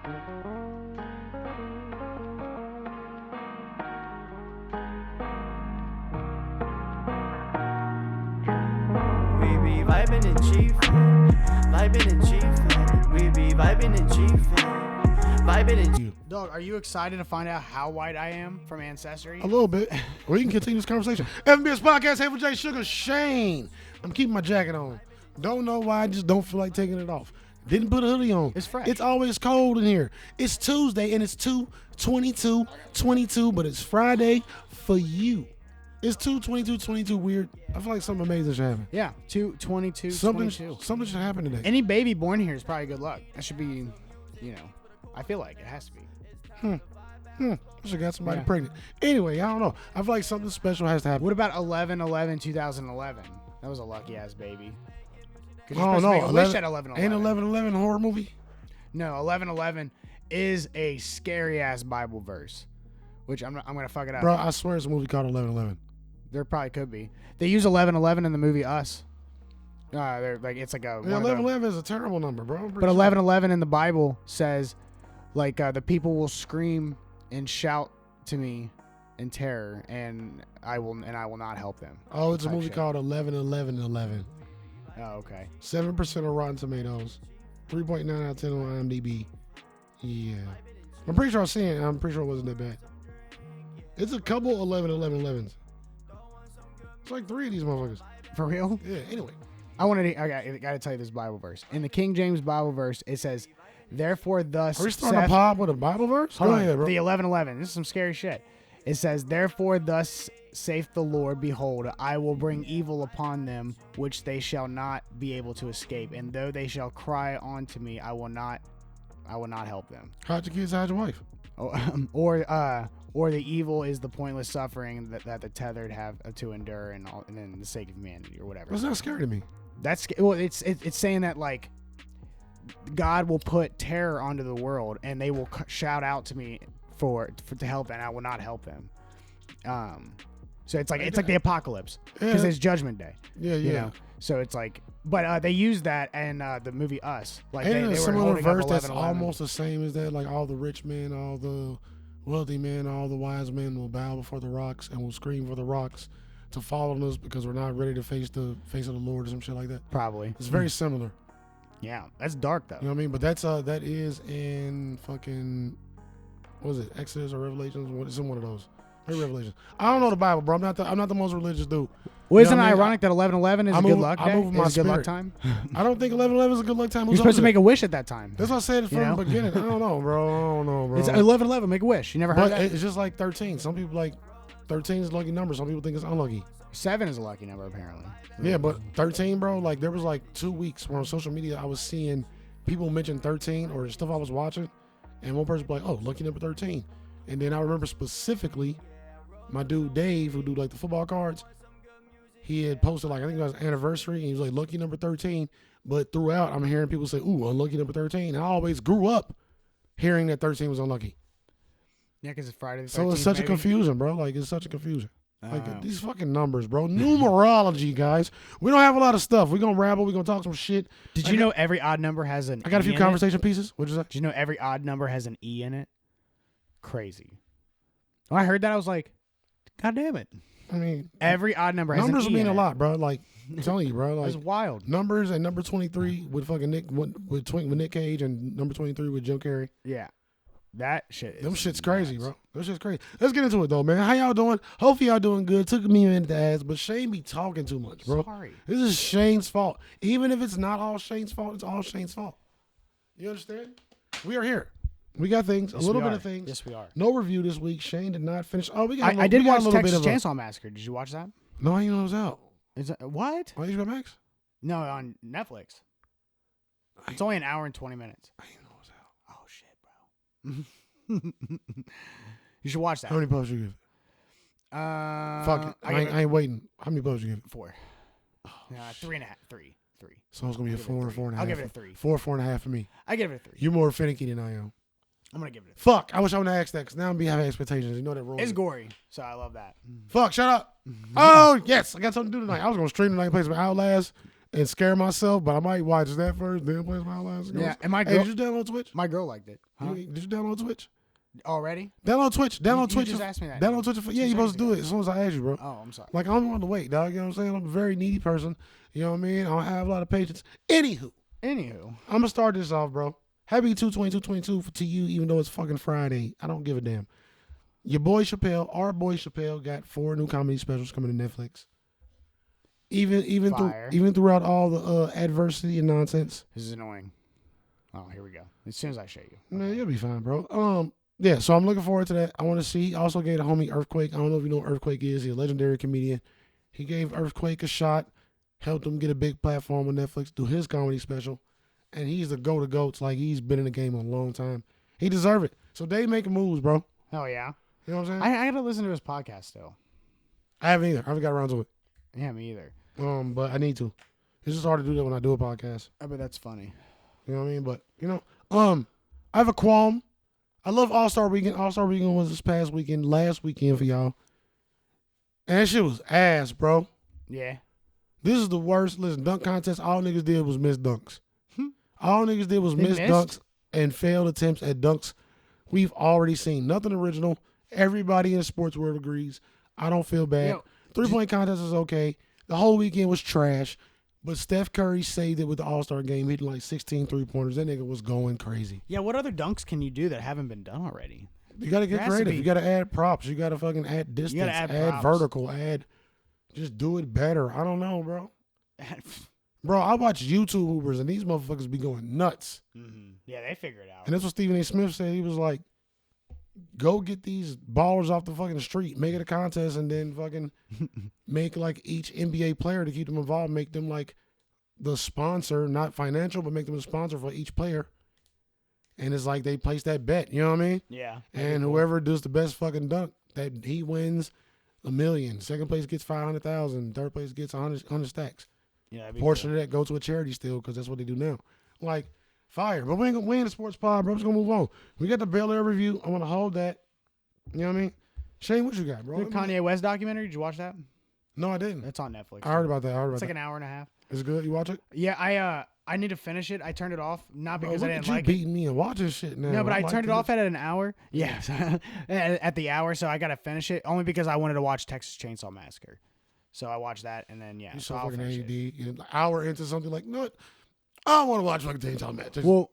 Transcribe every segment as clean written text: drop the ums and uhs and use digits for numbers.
Vibing and chiefin', vibing and chiefin'. We be vibing and chiefin', vibing and. Dog, are you excited to find out how white I am from Ancestry? A little bit. We can continue this conversation. FBS Podcast, Hateful J Sugar Shane. I'm keeping my jacket on. Don't know why, I just don't feel like taking it off. Didn't put a hoodie on. It's fresh. It's always cold in here. It's Tuesday and it's 2/22/22, but it's Friday for you. It's 2/22/22 weird. I feel like something amazing should happen. Yeah, 2/22/22. Something should happen today. Any baby born here is probably good luck. That should be, I feel like it has to be. I should got somebody pregnant. Anyway, I don't know. I feel like something special has to happen. What about 11/11/2011? That was a lucky ass baby. Oh no, make a wish at 11/11. Ain't 11/11 a horror movie? No, 11/11 is a scary ass Bible verse, which I'm gonna fuck it up. Bro, I swear it's a movie called 11/11. There probably could be. They use 11/11 in the movie Us. They're like it's like a 11/11 is a terrible number, bro. But 11/11 in the Bible says, like the people will scream and shout to me in terror, and I will not help them. Oh, it's a movie called 11/11/11. Oh, okay. 7% of Rotten Tomatoes, 3.9 out of 10 on IMDb. Yeah, I'm pretty sure I've seen it. I'm pretty sure it wasn't that bad. It's a couple 11/11/11s. It's like 3 of these motherfuckers. For real? Yeah. Anyway, I gotta tell you this Bible verse. In the King James Bible verse, it says, "Therefore, thus." Are we starting a pod with a Bible verse? Hold Go on, ahead, bro. the 11/11. This is some scary shit. It says, "Therefore, thus saith the Lord, behold, I will bring evil upon them, which they shall not be able to escape. And though they shall cry unto me, I will not help them." How'd your kids? How'd your wife? Or the evil is the pointless suffering that the tethered have to endure, and then the sake of humanity, or whatever. That's not scary to me. It's saying that like God will put terror onto the world, and they will shout out to me to help, and I will not help them. So it's like the apocalypse because it's Judgment Day. Yeah, yeah. You know? So it's like, but they use that in the movie Us. Like and they some were other holding up verse that's 11/11. almost the same as that. Like all the rich men, all the wealthy men, all the wise men will bow before the rocks and will scream for the rocks to fall on us because we're not ready to face the face of the Lord or some shit like that. Probably. It's very similar. Yeah, that's dark though. You know what I mean? But that is in fucking, what is it, Exodus or Revelations? It's in one of those. Maybe Revelations. I don't know the Bible, bro. I'm not the most religious dude. Well, isn't it ironic that 11/11 is a good luck day? I move my Is a good luck spirit. time? I don't think 11/11 is a good luck time. You're supposed to make a wish at that time. That's what I said from the beginning. I don't know, bro. It's 11/11. Make a wish. You never heard But that? it's just like 13. Some people like 13 is a lucky number. Some people think it's unlucky. 7 is a lucky number apparently. Yeah, but 13, bro. Like there was like 2 weeks where on social media I was seeing people mention 13 or stuff I was watching, and one person was like, "Oh, lucky number 13," and then I remember specifically my dude Dave, who do like the football cards, he had posted like I think it was anniversary, and he was like lucky number 13. But throughout, I'm hearing people say, "Ooh, unlucky number 13." And I always grew up hearing that 13 was unlucky. Yeah, because it's Friday the 13th. So it's such a confusion, bro. Like it's such a confusion. Like these fucking numbers, bro. Numerology, guys. We don't have a lot of stuff. We're gonna rabble. We're gonna talk some shit. Did you know every odd number has an? I got a few conversation pieces. What'd you say? Did you know every odd number has an E in it? Crazy. When I heard that, I was like, God damn it. I mean, every odd number has numbers an E mean in a it. lot, bro. Like I'm telling you, bro. Like it's wild. Numbers and number 23 with fucking with Nick Cage, and number 23 with Jim Carrey. Yeah. That shit is them shit's crazy, bro. Them shit's crazy. Let's get into it though, man. How y'all doing? Hopefully y'all doing good. Took me a minute to ask, but Shane be talking too much, bro. Sorry. This is Shane's fault. Even if it's not all Shane's fault, it's all Shane's fault. You understand? We are here. We got things, yes, a little bit of things. Yes, we are. No review this week. Shane did not finish. Oh, we got. I did watch a little Texas bit of Chainsaw Massacre. Did you watch that? No, I didn't know it was out. Is it what? On HBO Max? No, on Netflix. It's only an hour and 20 minutes. I didn't know it was out. Oh shit, bro. You should watch that. How many posts you give? Fuck it. I ain't waiting. How many posts you give? 4. Oh, 3.5. 3. So it's gonna be a 4 and 4.5. I'll give it a 3. 4.5 for me. I give it a 3. You're more finicky than I am. I'm gonna give it a 3. Fuck. I wish I would have asked that because now I'm having expectations. You know that rules. It's gory, so I love that. Fuck. Shut up. Oh yes, I got something to do tonight. I was gonna stream tonight, play some Outlast, and scare myself, but I might watch that first, then play my last. Yeah, and my Hey, girl, did you download Twitch? my girl liked it. Huh? Did you download Twitch? Already? Download Twitch. Download You Twitch. just asked me that. Download Twitch. Yeah, you're supposed to do seconds it as soon as I ask you, bro. Oh, I'm sorry. Like, I don't want to wait, dog. You know what I'm saying? I'm a very needy person. You know what I mean? I don't have a lot of patience. Anywho, I'm going to start this off, bro. Happy 2/22/22 to you, even though it's fucking Friday. I don't give a damn. Your boy Chappelle, our boy Chappelle, got 4 new comedy specials coming to Netflix. Even throughout all the adversity and nonsense. This is annoying. Oh, here we go. As soon as I show you. Man, you'll be fine, bro. Yeah, so I'm looking forward to that. I want to see. Also gave the homie Earthquake. I don't know if you know what Earthquake is. He's a legendary comedian. He gave Earthquake a shot, helped him get a big platform on Netflix, do his comedy special, and he's the GOAT of GOATs. Like, he's been in the game a long time. He deserve it. So they making moves, bro. Oh, yeah. You know what I'm saying? I got to listen to his podcast still. I haven't either. I haven't got around to it. Yeah, me either. But I need to. It's just hard to do that when I do a podcast. I bet that's funny. You know what I mean? But, I have a qualm. I love All-Star Weekend. All-Star Weekend was this past weekend, last weekend for y'all. And that shit was ass, bro. Yeah. This is the worst. Listen, dunk contest, all niggas did was miss dunks. All niggas did was miss dunks and failed attempts at dunks we've already seen. Nothing original. Everybody in the sports world agrees. I don't feel bad. 3-point contest is okay. The whole weekend was trash. But Steph Curry saved it with the All-Star game, hitting like 16 3-pointers. That nigga was going crazy. Yeah, what other dunks can you do that haven't been done already? You got to get creative. You got to add props. You got to fucking add distance, add vertical, just do it better. I don't know, bro. Bro, I watch YouTube Hoopers, and these motherfuckers be going nuts. Mm-hmm. Yeah, they figure it out. And that's what Stephen A. Smith said. He was like, go get these ballers off the fucking street, make it a contest, and then fucking make like each NBA player to keep them involved, make them like the sponsor, not financial, but make them a sponsor for each player. And it's like they place that bet, you know what I mean? Yeah. And whoever does the best fucking dunk, that he wins $1 million. Second place gets 500,000. Third place gets 100 stacks. Yeah. Portion of that go to a charity still, because that's what they do now. Like, fire. But we ain't the sports pod, bro. I'm just gonna move on. We got the BEL-AIR review. I want to hold that. You know what I mean? Shane, what you got, bro? The Kanye West documentary. Did you watch that? No, I didn't. It's on Netflix. I heard about that. It's like an hour and a half. Is it good? You watch it? Yeah, I need to finish it. I turned it off, not because I didn't like it. You beating me and watching shit now. No, but I turned it off at an hour. Yeah, at the hour, so I got to finish it only because I wanted to watch Texas Chainsaw Massacre. So I watched that, and then You so so I'll fucking finish AD. it. You know, an hour into something like, no, I don't want to watch fucking Chainsaw Massacre. Well,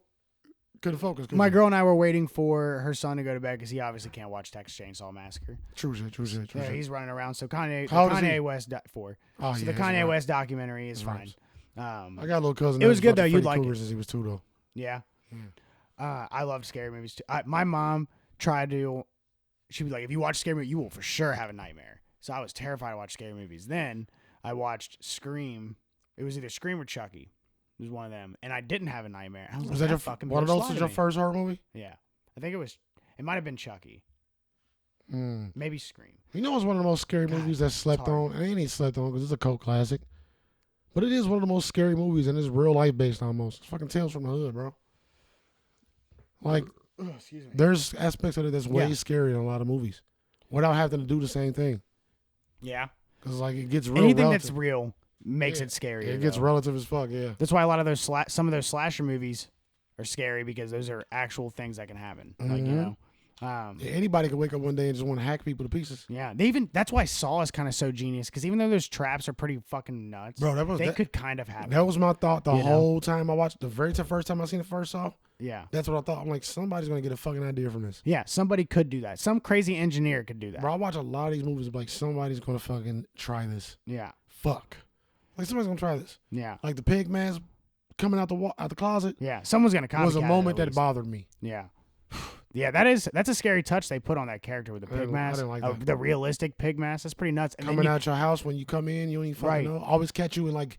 couldn't focus. My girl and I were waiting for her son to go to bed because he obviously can't watch Texas Chainsaw Massacre. True shit. Yeah, he's running around. So Kanye West 4. Oh, so yeah, the Kanye West documentary is fine. I got a little cousin. It was good though. Freddy You'd like Krueger it since he was 2 though. Yeah. I loved scary movies too. My mom tried to. She'd be like, "If you watch scary movie, you will for sure have a nightmare." So I was terrified to watch scary movies. Then I watched Scream. It was either Scream or Chucky. It was one of them, and I didn't have a nightmare. I was that your fucking one of those? Was your first horror movie? Yeah, I think it was. It might have been Chucky. Maybe Scream. You know, it's one of the most scary movies that slept on. And it ain't slept on because it's a cult classic. But it is one of the most scary movies, and it's real life based almost. It's fucking Tales from the Hood, bro. Like, excuse me. There's aspects of it that's way scarier in a lot of movies, without having to do the same thing. Yeah. Because like it gets real. Anything relative. that's real makes it scary. It gets relative as fuck. Yeah. That's why a lot of those some of those slasher movies are scary because those are actual things that can happen. Like you know. Anybody could wake up one day and just want to hack people to pieces. Yeah, that's why Saw is kind of so genius because even though those traps are pretty fucking nuts, bro, they could kind of happen. That was my thought the whole time I watched the first time I seen the first Saw. Yeah, that's what I thought. I'm like, somebody's gonna get a fucking idea from this. Yeah, somebody could do that. Some crazy engineer could do that. Bro, I watch a lot of these movies. Like somebody's gonna fucking try this. Yeah, fuck. Like somebody's gonna try this. Yeah, like the pig mask coming out the closet. Yeah, someone's gonna copycat. Was a moment that bothered me. Yeah. Yeah, that's a scary touch they put on that character with the pig mask. I didn't like that. The realistic pig mask. That's pretty nuts. And coming out your house when you come in, you don't even fucking know. Always catch you in like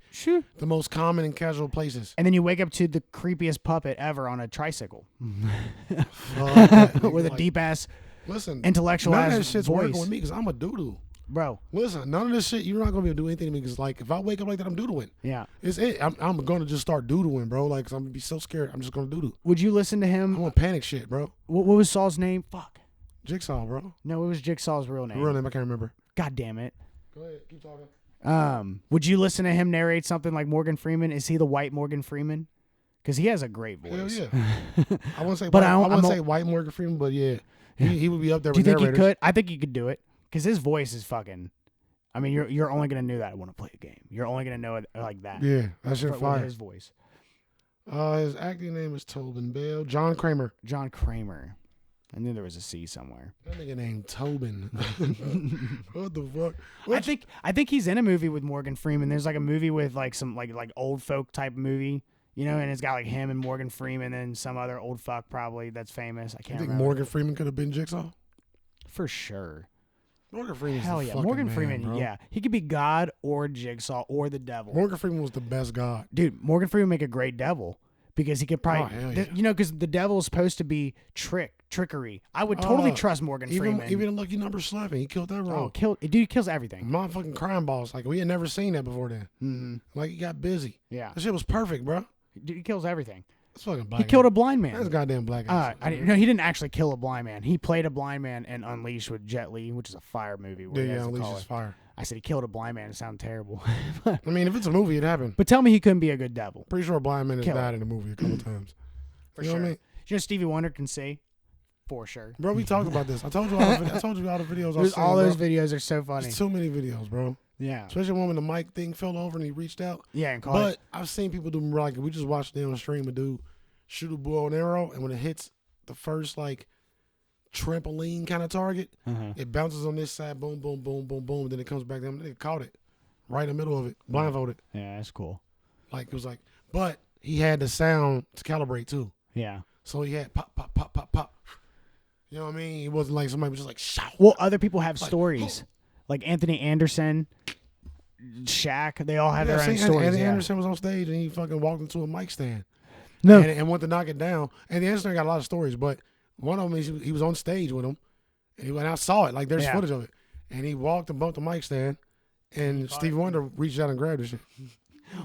the most common and casual places. And then you wake up to the creepiest puppet ever on a tricycle. With a deep ass, intellectual none ass of that shit's voice. working with me because I'm a doodoo. Bro, listen, none of this shit, you're not gonna be able to do anything to me because, like, if I wake up like that, I'm doodling. Yeah, it's it. I'm gonna just start doodling, bro. Like, cause I'm gonna be so scared. I'm just gonna doodle. Would you listen to him? I want panic shit, bro. What was Saul's name? Fuck. Jigsaw, bro. No, it was Jigsaw's real name. Real name, I can't remember. God damn it. Go ahead, keep talking. Would you listen to him narrate something like Morgan Freeman? Is he the white Morgan Freeman? Because he has a great voice. Hell yeah. I won't say, But I won't say white Morgan Freeman, but yeah, he would be up there. Do you with think narrators. he could? I think he could do it because his voice is fucking. I mean, you're only gonna know that when I play a game. You're only gonna know it like that. Yeah, that shit with fire. his voice. His acting name is Tobin Bell. John Kramer. John Kramer. I knew there was a C somewhere. That nigga named Tobin. What the fuck? I think he's in a movie with Morgan Freeman. There's like a movie with like some like old folk type movie, you know, and it's got like him and Morgan Freeman and some other old fuck probably that's famous. I can't You think remember. Morgan Freeman could have been Jigsaw? For sure. Morgan Freeman's Hell the yeah. fucking Morgan man, Freeman, bro. yeah. He could be God or Jigsaw or the devil. Morgan Freeman was the best god. Dude, Morgan Freeman make a great devil because he could probably, hell yeah. you know, because the devil is supposed to be trickery. I would totally trust Morgan Freeman. Even in Lucky Number 11, he killed that role. Dude, he kills everything. Motherfucking crime boss. Like, we had never seen that before then. Mm-hmm. Like, he got busy. Yeah. That shit was perfect, bro. Dude, he kills everything. That's fucking black. He killed a blind That's man. goddamn black ass. No, he didn't actually kill a blind man. He played a blind man in Unleashed with Jet Li, which is a fire movie. Where he has to Unleashed call is it. fire. I said he killed a blind man. It sounded terrible. I mean, if it's a movie, it happened. But tell me he couldn't be a good devil. Pretty sure a blind man has Kill died in a movie a couple times. For you know sure. what I mean? You know Stevie Wonder can see? For sure. Bro, we talked about this. I told you all the videos I All seen, those bro. videos are so funny. There's too many videos, bro. Yeah. Especially when the mic thing fell over and he reached out. Yeah, and call But it. I've seen people do like we just watched them on stream a dude shoot a bow and arrow, and when it hits the first like trampoline kind of target, it bounces on this side, boom, boom, boom, boom, boom, then it comes back down. They caught it right in the middle of it, blindfolded. Yeah, that's cool. Like it was like, but he had the sound to calibrate too. Yeah. So he had pop, pop, pop, pop, pop. You know what I mean? It wasn't like somebody was just like shout. Well, other people have Like, stories. Like Anthony Anderson, Shaq, they all have Yeah, their own see, stories. Anthony yeah. Anderson was on stage and he fucking walked into a mic stand. No. And went to knock it down. And Anderson got a lot of stories, but one of them is he was on stage with him, and I saw it. Like there's Yeah. footage of it, and he walked and bumped the mic stand, and Stevie Wonder reached out and grabbed the shit.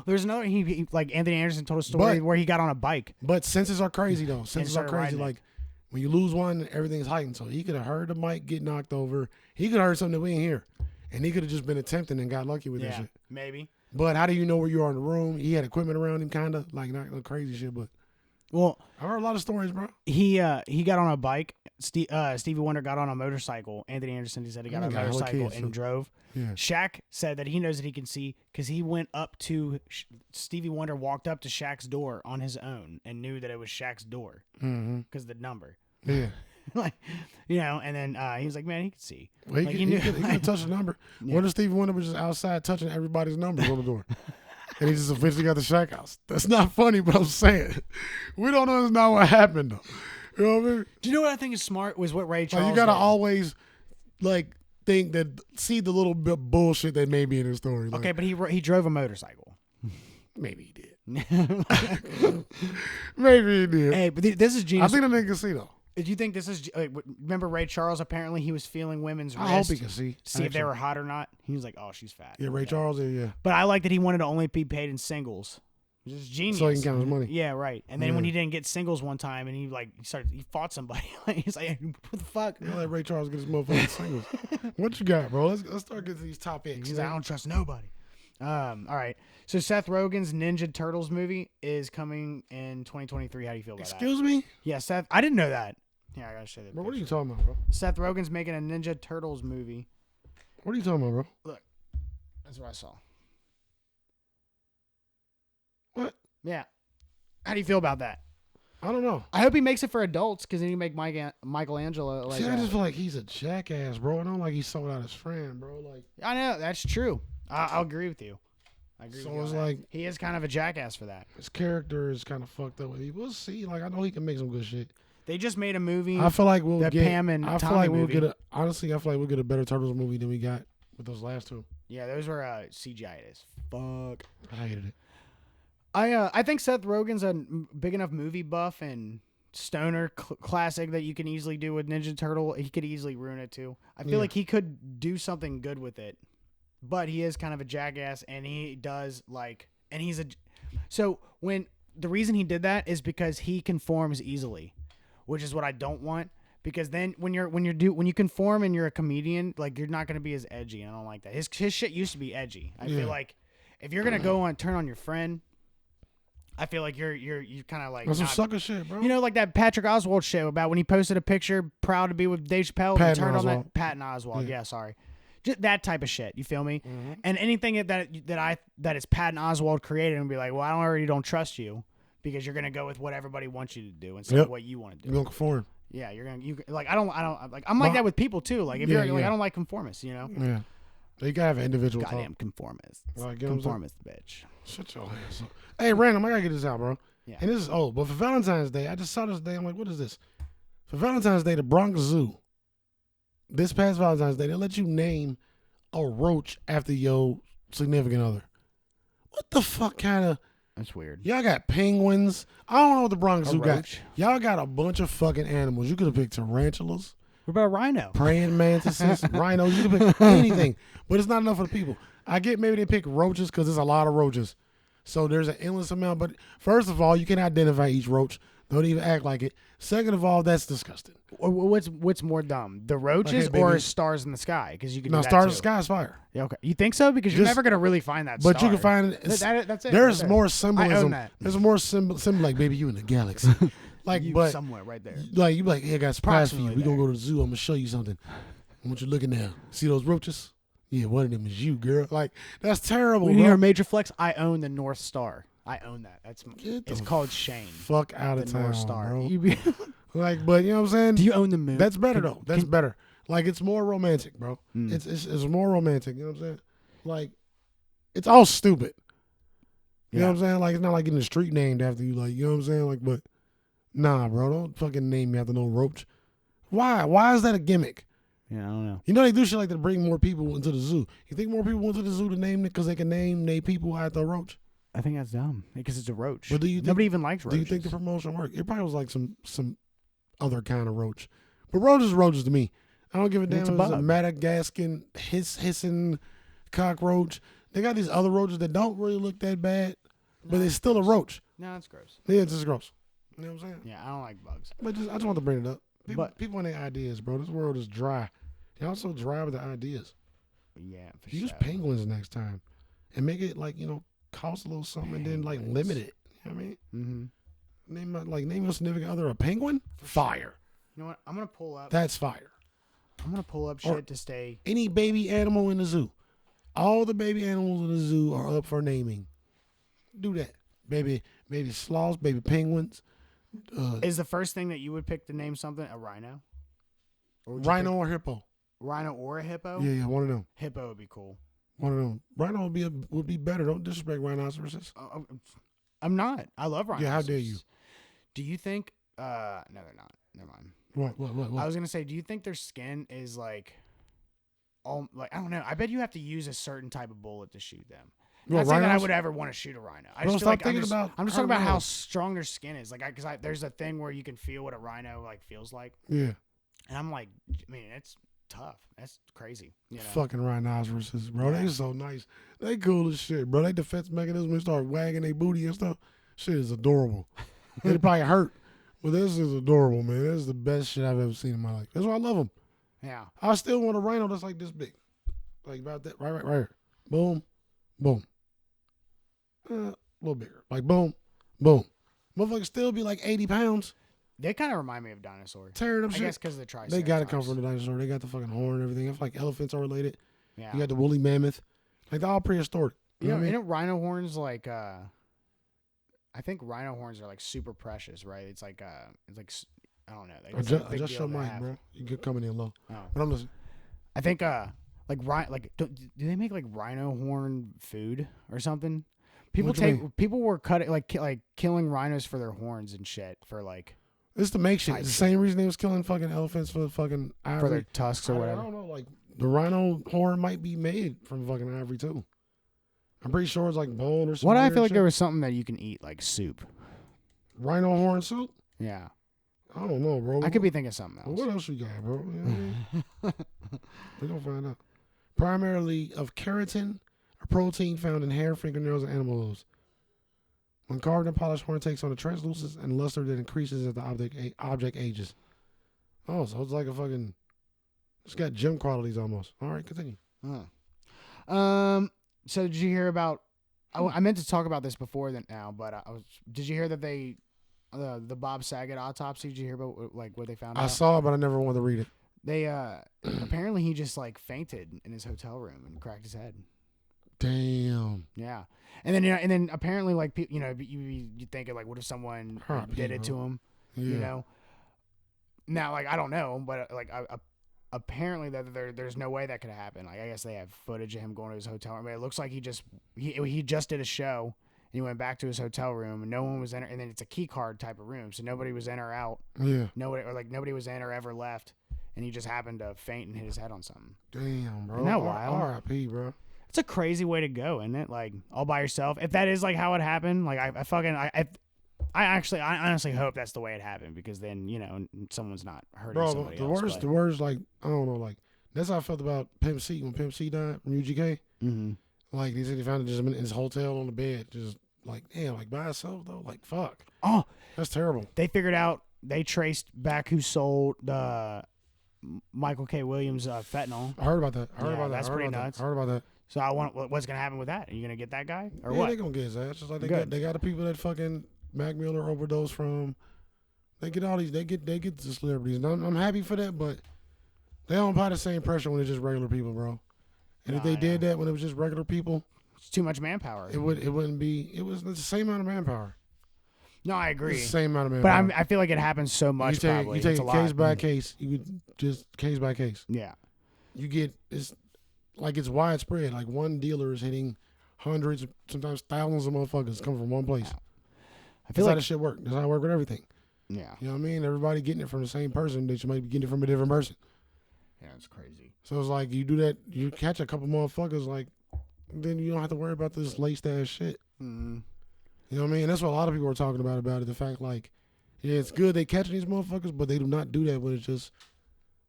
There's another. He like Anthony Anderson told a story But- where he got on a bike. But senses are crazy though. Senses are started crazy. riding it. Like when you lose one, everything's heightened. So he could have heard the mic get knocked over. He could have heard something that we didn't hear, and he could have just been attempting and got lucky with that shit. maybe. But how do you know where you are in the room? He had equipment around him, kind of like not no crazy shit. But Well, I heard a lot of stories, bro. he got on a bike. Stevie Wonder got on a motorcycle. Anthony Anderson, he said he got on a got hella motorcycle kids, and so- drove. Yeah. Shaq said that he knows that he can see because he went up to Stevie Wonder, walked up to Shaq's door on his own and knew that it was Shaq's door Mm-hmm. because the number. Yeah. Like, you know, and then he was like, man, he could see. Well, Like, he could touch the number. Yeah. What if Stevie Wonder was just outside touching everybody's numbers on the door? And he just eventually got the Shaq house. That's not funny, but I'm saying. We don't know that's not what happened, though. You know what I mean? Do you know what I think is smart was what Ray Charles Like, you got to did. always, like, think that, see the little bit bullshit that may be in his story. Like, Okay, but he drove a motorcycle. maybe he did. Maybe he did. Hey, but this is I genius. think the nigga can see, though. Do you think this is remember Ray Charles? Apparently, he was feeling women's I hope wrists he can see. to see if they actually. were hot or not. He was like, "Oh, she's fat." Yeah, Ray Okay. Charles, yeah. But I like that he wanted to only be paid in singles, which is genius. So he can count his money. Yeah, right. And then when he didn't get singles one time, and he fought somebody. He's like, "What the fuck?" You know, let Ray Charles get his motherfucking singles. What you got, bro? Let's start getting these topics. He's like, "I don't trust nobody." All right. So Seth Rogen's Ninja Turtles movie is coming in 2023. How do you feel about that? Excuse me? Yeah, Seth. I didn't know that. Yeah, I gotta show that. Bro, what are you picture. talking about, bro? Seth Rogen's making a Ninja Turtles movie. What are you talking about, bro? That's what I saw. What? Yeah. How do you feel about that? I don't know. I hope he makes it for adults because then you make Michelangelo like. See, I just feel like he's a jackass, bro. I don't like he sold out his friend, bro. Like, I know that's true. I'll agree with you. I agree. So with you it's on that. like- he is kind of a jackass for that. his character is kind of fucked up with him. We'll see. Like, I know he can make some good shit. They just made a movie. I feel like we'll the get. Pam and I feel Tommy like we'll movie. get a. Honestly, I feel like we'll get a better Turtles movie than we got with those last two. Yeah, those were CGI. It is. Fuck. I hated it. I think Seth Rogen's a big enough movie buff and stoner classic that you can easily do with Ninja Turtle. He could easily ruin it too. I feel Yeah. like he could do something good with it, but he is kind of a jackass, and he does like, and he's a. So when the reason he did that is because he conforms easily, which is what I don't want. because then when you conform and you're a comedian, like you're not gonna be as edgy. And I don't like that. His shit used to be edgy. I feel like if you're gonna turn on your friend, I feel like you're kind of like that's some sucker shit, bro. You know, like that Patrick Oswalt show about when he posted a picture, proud to be with Dave Chappelle, and turned on that Patton Oswalt. Yeah, sorry, just that type of shit. You feel me? Mm-hmm. And anything that is Patton Oswalt created, and be like, well, I already don't trust you because you're gonna go with what everybody wants you to do instead of what you want to do. You're gonna conform. Yeah, I'm like that with people too. Like if you're like, I don't like conformists, you know. Yeah. You gotta have an individual Goddamn conformist. Like, conformist bitch. Shut your ass up. Hey, random, I gotta get this out, bro. Yeah. And this is old, but for Valentine's Day, I just saw this day. I'm like, what is this? For Valentine's Day, the Bronx Zoo, this past Valentine's Day, they let you name a roach after your significant other. What the fuck kind of... That's weird. Y'all got penguins. I don't know what the Bronx Zoo got. Roach. Y'all got a bunch of fucking animals. You could have picked tarantulas. What about a rhino? Praying mantises, rhinos. You could pick anything. But it's not enough for the people. I get maybe they pick roaches because there's a lot of roaches. So there's an endless amount. But first of all, you can identify each roach. Don't even act like it. Second of all, that's disgusting. What's more dumb, the roaches or stars in the sky? Because you can do that stars in too. the sky is fire. Yeah, okay. You think so? Because you're never gonna really find that. But star. you can find it. That's it. There's right more symbolism. I own that. There's more symbol like baby, you in the galaxy. Like, you but somewhere right there. Like you like, hey, I got a surprise for you. We gonna there. go to the zoo. I'm gonna show you something. I want you looking now. See those roaches? Yeah, one of them is you, girl. Like that's terrible. When you hear a major flex, I own the North Star. I own that. It's called Shane. Fuck out of the town, North Star. bro. Like, but you know what I'm saying? Do you own the moon? That's better though. That's better. Like it's more romantic, bro. It's more romantic. You know what I'm saying? Like it's all stupid. You know what I'm saying? Like it's not like getting a street named after you. Like you know what I'm saying? Like, but nah, bro. Don't fucking name me after no roach. Why? Why is that a gimmick? Yeah, I don't know. You know they do shit like to bring more people into the zoo. You think more people went to the zoo to name it because they can name their people after a roach? I think that's dumb because it's a roach. But nobody even likes roaches? Do you think the promotion worked? It probably was like some other kind of roach. But roaches to me. I don't give a damn if it's a Madagascan hissing cockroach. They got these other roaches that don't really look that bad, but it's still a roach. No, it's gross. Yeah, it's just gross. You know what I'm saying? Yeah, I don't like bugs. But I just want to bring it up. People and their ideas, bro. This world is dry. They're also dry with the ideas. Yeah, for Use penguins next time. And make it like, cost a little something and then like limit it. You know what I mean? Mm-hmm. Name your significant other a penguin? Fire. You know what? I'm gonna pull up. That's fire. I'm gonna pull up shit to stay. Any baby animal in the zoo. All the baby animals in the zoo are up for naming. Do that. Baby sloths, baby penguins. Is the first thing that you would pick to name something a rhino? Rhino or hippo? Rhino or a hippo? Yeah, one of them. Hippo would be cool. One of them. Rhino would be better. Don't disrespect rhinoceroses. I'm not. I love rhinos. Yeah, how dare you? Do you think? No, they're not. Never mind. What? I was gonna say, do you think their skin is like, all like I don't know. I bet you have to use a certain type of bullet to shoot them. Not saying that I would ever want to shoot a rhino. I just feel like I'm just talking about how strong their skin is. Like, because there's a thing where you can feel what a rhino like feels like. Yeah. And I'm like, I mean, it's tough. That's crazy. You know? Fucking rhinoceroses, bro. Yeah. They so nice. They cool as shit, bro. They defense mechanism. They start wagging their booty and stuff. Shit is adorable. They probably hurt, but this is adorable, man. This is the best shit I've ever seen in my life. That's why I love them. Yeah. I still want a rhino that's like this big, like about that. Right here. Boom, boom. A little bigger. Like boom, boom. Motherfuckers still be like 80 pounds. They kind of remind me of dinosaurs. Tearing up shit. I guess because of the triceratops. They got to come from the dinosaur. They got the fucking horn and everything. It's like elephants are related. Yeah. You got the woolly mammoth. Like they're all prehistoric. You know what I mean? Rhino horns like I think rhino horns are like super precious, right? It's like I don't know. Adjust your mic, bro. You get coming in low. Oh. But I'm listening. I think do they make like rhino horn food or something? People were cutting like killing rhinos for their horns and shit for like. It's to make shit. It's the same reason they was killing fucking elephants for the fucking ivory. For their tusks or whatever. I don't know. Like the rhino horn might be made from fucking ivory too. I'm pretty sure it's like bone or something. Why do I feel like there was something that you can eat like soup? Rhino horn soup? Yeah. I don't know, bro. I could be thinking something else. What else we got, bro? You know what I mean? We're gonna find out. Primarily of keratin, a protein found in hair, fingernails, and animal hooves. When carved and polished, horn takes on a translucence and luster that increases as the object ages. Oh, so it's like a fucking. It's got gym qualities almost. All right, continue. So did you hear about? I meant to talk about this before now, but Did you hear that the Bob Saget autopsy? Did you hear about like what they found out? I saw it, but I never wanted to read it. They apparently he just like fainted in his hotel room and cracked his head. Damn. Yeah, and then apparently like you think of like what if someone did it to him? Yeah. You know. Now like I don't know, but like apparently there's no way that could happen. Like I guess they have footage of him going to his hotel room. But it looks like he just did a show. And he went back to his hotel room, and no one was in. And then it's a key card type of room, so nobody was in or out. Yeah. Nobody was in or ever left. And he just happened to faint and hit his head on something. Damn, bro. Isn't that wild? R.I.P., bro. It's a crazy way to go, isn't it? Like all by yourself. If that is like how it happened, like I honestly hope that's the way it happened, because then someone's not hurting somebody else. The worst, like I don't know, like that's how I felt about Pimp C when Pimp C died from UGK. Mm-hmm. Like they said, he found it just in his hotel on the bed, just like damn, like by himself though, like fuck. Oh, that's terrible. They figured out, they traced back who sold the Michael K. Williams fentanyl. I heard about that. That's pretty nuts. I heard about that. So what's gonna happen with that? Are you gonna get that guy or yeah, what? They gonna get his ass. Just like they got the people that fucking Mac Miller overdosed from. They get all these. They get the celebrities, and I'm happy for that. But they don't apply the same pressure when it's just regular people, bro. And if they did that when it was just regular people, it's too much manpower. It wouldn't be. It was the same amount of manpower. No, I agree. It's the same amount of manpower. But I feel like it happens so much. You take it case by case. You just case by case. Yeah. You get it's widespread. Like one dealer is hitting hundreds, sometimes thousands of motherfuckers coming from one place. I feel that's like how this shit works. That's how it works with everything. Yeah. You know what I mean? Everybody getting it from the same person. They just might be getting it from a different person. Yeah, it's crazy. So it's like you do that, you catch a couple motherfuckers, like then you don't have to worry about this laced ass shit. Mm-hmm. You know what I mean? That's what a lot of people are talking about it. The fact like, yeah, it's good they catching these motherfuckers, but they do not do that when it's just,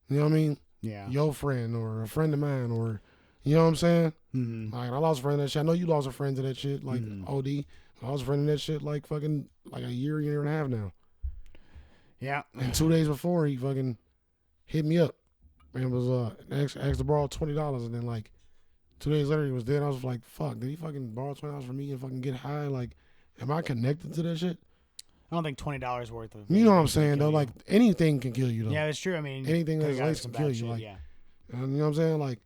you know what I mean? Yeah. Your friend or a friend of mine or, you know what I'm saying? Mm-hmm. Like I lost a friend of that shit. I know you lost a friend to that shit, like Mm-hmm. OD. I lost a friend of that shit like fucking like a year and a half now. Yeah. And 2 days before he fucking hit me up and was asked to borrow $20, and then like 2 days later he was dead. I was like, fuck, did he fucking borrow $20 from me and fucking get high? Like, am I connected to that shit? I don't think $20 worth of. You know what I'm saying though? Like anything can kill you though. Yeah, that's true. I mean, anything that's laced can kill you. Like, yeah. You know what I'm saying? Like,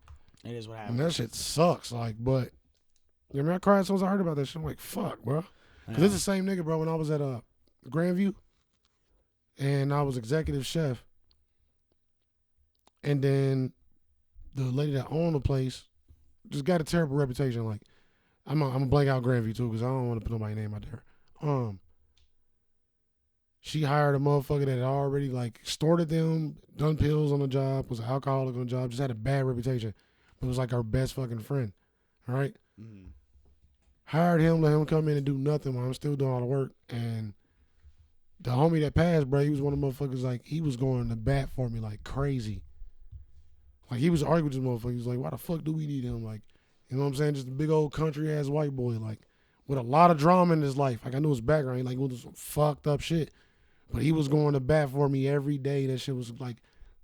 it is what and happens. that shit sucks. Like, but I mean, I cried as soon as I heard about that shit. I'm like, fuck, bro. Because it's the same nigga, bro. When I was at Grandview, and I was executive chef, and then the lady that owned the place just got a terrible reputation. Like, I'm gonna blank out Grandview too because I don't want to put nobody's name out there. She hired a motherfucker that had already like extorted them, done pills on the job, was an alcoholic on the job, just had a bad reputation, but was like her best fucking friend. All right. Mm-hmm. Hired him, let him come in and do nothing while I'm still doing all the work. And the homie that passed, bro, he was one of the motherfuckers, like, he was going to bat for me like crazy. Like, he was arguing with this motherfucker. He was like, why the fuck do we need him? Like, you know what I'm saying? Just a big old country-ass white boy, like, with a lot of drama in his life. Like, I knew his background. He, like, was some fucked up shit. But he was going to bat for me every day. That shit was, like,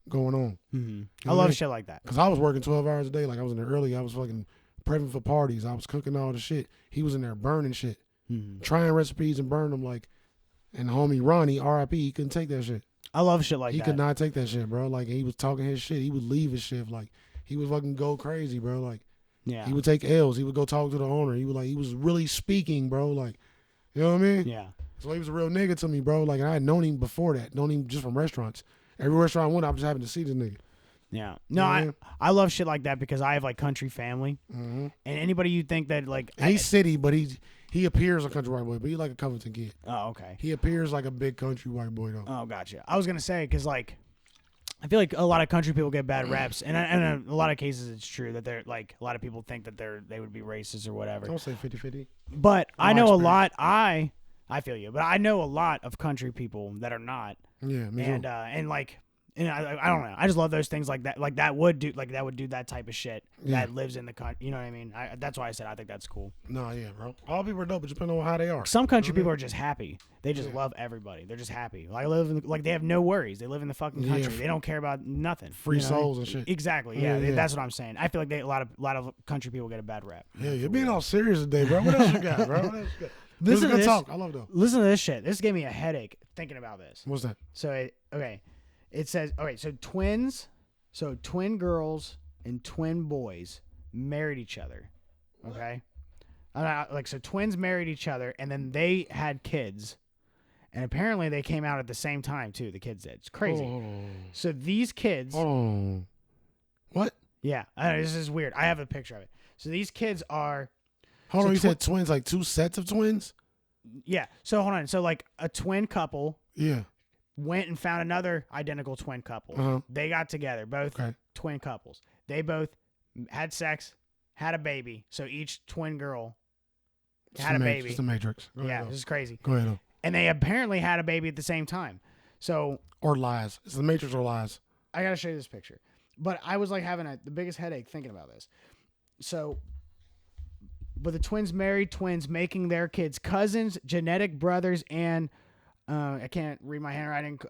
going on. Mm-hmm. You I know love what shit like that. Because I was working 12 hours a day. Like, I was in there early. I was fucking prepping for parties. I was cooking all the shit. He was in there burning shit. Mm-hmm. Trying recipes and burning them, like, and the homie Ronnie, R.I.P., he couldn't take that shit. I love shit like that. He could not take that shit, bro. Like, he was talking his shit. He would leave his shit. Like, he would fucking go crazy, bro. Like, yeah. He would take L's. He would go talk to the owner. He was really speaking, bro. Like, you know what I mean? Yeah. So he was a real nigga to me, bro. Like, I had known him before that. Known him just from restaurants. Every restaurant I went, I was just having to see this nigga. Yeah. No, I love shit like that because I have, like, country family. Mm-hmm. And anybody you think that, like... He's city, but he appears a country white boy, but he's like a Covington kid. Oh, okay. He appears like a big country white boy, though. Oh, gotcha. I was going to say, because, like, I feel like a lot of country people get bad reps. And in a lot of cases, it's true that they're, like, a lot of people think that they would be racist or whatever. Don't say 50-50. But I know a lot... I feel you. But I know a lot of country people that are not. Yeah, me too. And like... And I don't know. I just love those things like that. Like that would do that type of shit that lives in the country. You know what I mean? That's why I said I think that's cool. No, yeah, bro. All people are dope, but depending on how they are. Some country people are just happy. They just love everybody. They're just happy. Like they have no worries. They live in the fucking country. They don't care about nothing. Free souls and shit. Exactly. Yeah, that's what I'm saying. I feel like a lot of country people get a bad rap. Yeah, you're being all serious today, bro. What else you got, bro? What else you got? Listen to good this. talk. I love though. Listen to this shit. This gave me a headache thinking about this. What's that? So it says, so twin girls and twin boys married each other. Okay. So twins married each other and then they had kids. And apparently they came out at the same time too. The kids did. It's crazy. Oh. So these kids. Oh. What? Yeah. I know, this is weird. I have a picture of it. So these kids are. Hold on. You said twins, like two sets of twins? Yeah. So hold on. So like a twin couple. Yeah. Went and found another identical twin couple. Uh-huh. They got together, both twin couples. They both had sex, had a baby. So each twin girl had a baby. It's the Matrix. Yeah, this is crazy. Go ahead. And they apparently had a baby at the same time. So or lies. It's the Matrix or lies. I gotta show you this picture. But I was like having the biggest headache thinking about this. So, but the twins married twins, making their kids cousins, genetic brothers, and I can't read my handwriting.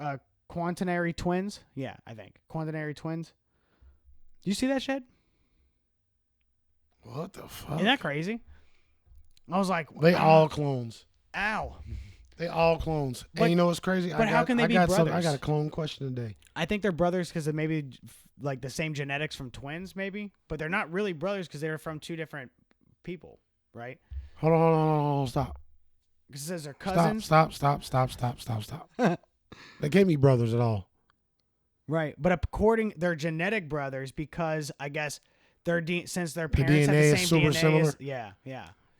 Quaternary twins. Yeah, I think quaternary twins. Do you see that shit? What the fuck? Isn't that crazy? I was like, they all clones. Ow. They all clones. And you know what's crazy? But how can they be brothers? I got a clone question today. I think they're brothers because they maybe like the same genetics from twins, maybe. But they're not really brothers because they're from two different people, right? Hold on. Stop. Because it says they're cousins. Stop. They can't be brothers at all. Right. But they're genetic brothers because I guess since their parents have the same is super DNA. similar. Yeah.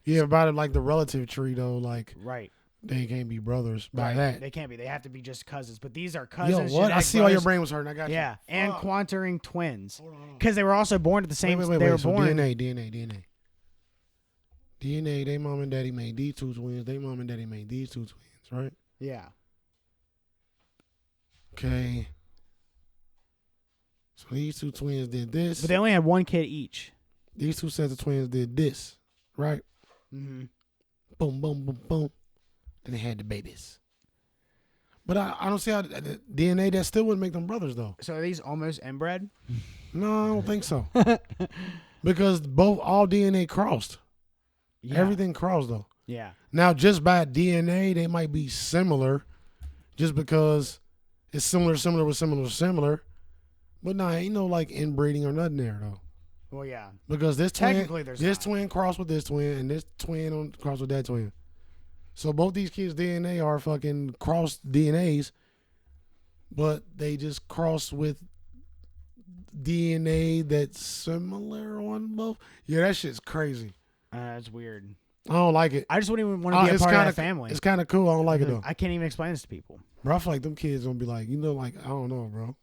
Yeah, about it like the relative tree though, like right. They can't be brothers by that. They can't be. They have to be just cousins. But these are cousins. Yo, what? I see why your brain was hurting. I got you. Yeah, and quaternary twins. Because they were also born at the same. Wait. They were So born. DNA. They mom and daddy made these two twins. They mom and daddy made these two twins, right? Yeah. Okay. So these two twins did this. But they only had one kid each. These two sets of twins did this, right? Mm-hmm. Boom. Then they had the babies. But I don't see how the DNA, that still wouldn't make them brothers, though. So are these almost inbred? No, I don't think so. Because all DNA crossed. Yeah. Everything crossed, though. Yeah. Now, just by DNA, they might be similar just because it's similar with similar. But nah, ain't no like inbreeding or nothing there, though. Well, yeah. Because this twin crossed with this twin, and this twin crossed with that twin. So both these kids' DNA are fucking crossed DNAs, but they just crossed with DNA that's similar on both. Yeah, that shit's crazy. That's weird. I don't like it. I just wouldn't even want to be a part of that family. It's kind of cool. I don't like it, though. I can't even explain this to people. Bro, I feel like them kids gonna be like, like, I don't know, bro.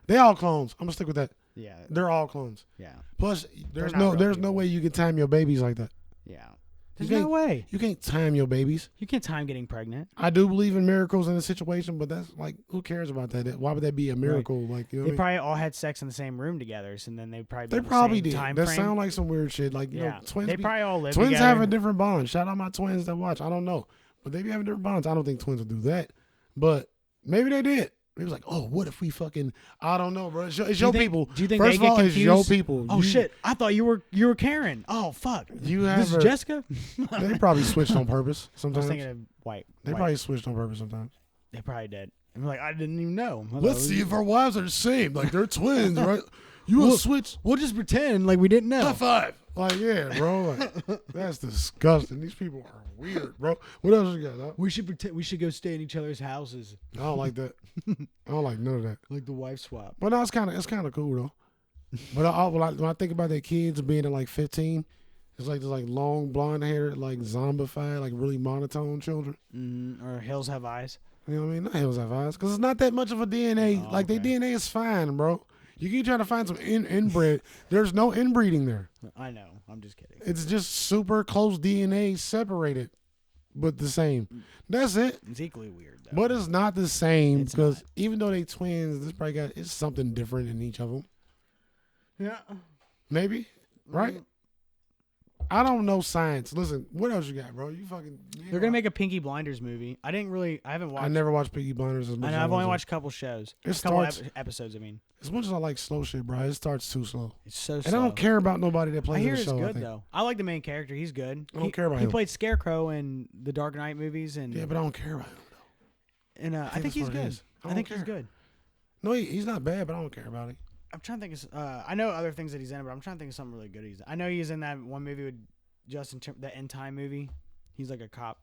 They all clones. I'm gonna stick with that. Yeah. They're all clones. Yeah. Plus, there's no way you can time your babies like that. Yeah. There's no way. You can't time your babies. You can't time getting pregnant. I do believe in miracles in a situation, but that's like, who cares about that? Why would that be a miracle? Right. Like, you know they probably all had sex in the same room together, so then they probably did. That sound like some weird shit. Like, you know, twins. They probably all live twins together. have a different bond. Shout out my twins that watch. I don't know, but they be having different bonds. I don't think twins will do that, but maybe they did. It was like, oh, what if we fucking? I don't know, bro. It's your people. Do you think First they of all, get it's confused? your people. Oh shit! I thought you were Karen. Oh fuck! This is Jessica. They probably switched on purpose. Sometimes I was thinking of white. They probably switched on purpose sometimes. They probably did. I'm like, I didn't even know. Let's see if our wives are the same. Like they're twins, right? You will switch. We'll just pretend like we didn't know. High five. Like, yeah, bro. Like, that's disgusting. These people are weird, bro. What else you got, dog? We should pretend. We should go stay in each other's houses. I don't like that. I don't like none of that. Like the wife swap. But no, it's kind of cool though. But when I think about their kids being at like 15, it's like this like long blonde hair, like zombified, like really monotone children. Or Hills Have Eyes. You know what I mean? Not Hills Have Eyes, because it's not that much of a DNA. Like their DNA is fine, bro. You keep trying to find some inbred. There's no inbreeding there. I know. I'm just kidding. It's just super close DNA separated. but the same. That's it. It's equally weird, though. But it's not the same It's because not. even though they twins, this probably got it's something different in each of them. Yeah. Maybe, right? I don't know science. Listen, what else you got, bro? You fucking. They're gonna make a Pinky Blinders movie. I haven't watched. I never watched Peaky Blinders as much. I know. as I've only wanted watched a couple shows. It A couple starts- episodes. I mean, to. As much as I like slow shit, bro, it starts too slow. it's so. And slow. I don't care about nobody that I plays in hear the it's show. I good think. though. I like the main character. He's good. I don't care about He him. played Scarecrow in the Dark Knight movies, and Yeah, but I don't care about him. and I think that's he's what it good. is. I I think don't he's care. good. No, he's not bad, but I don't care about him. I'm trying to think of. I know other things that he's in, but I'm trying to think of something really good he's in. I know he's in that one movie with the End Time movie. He's like a cop.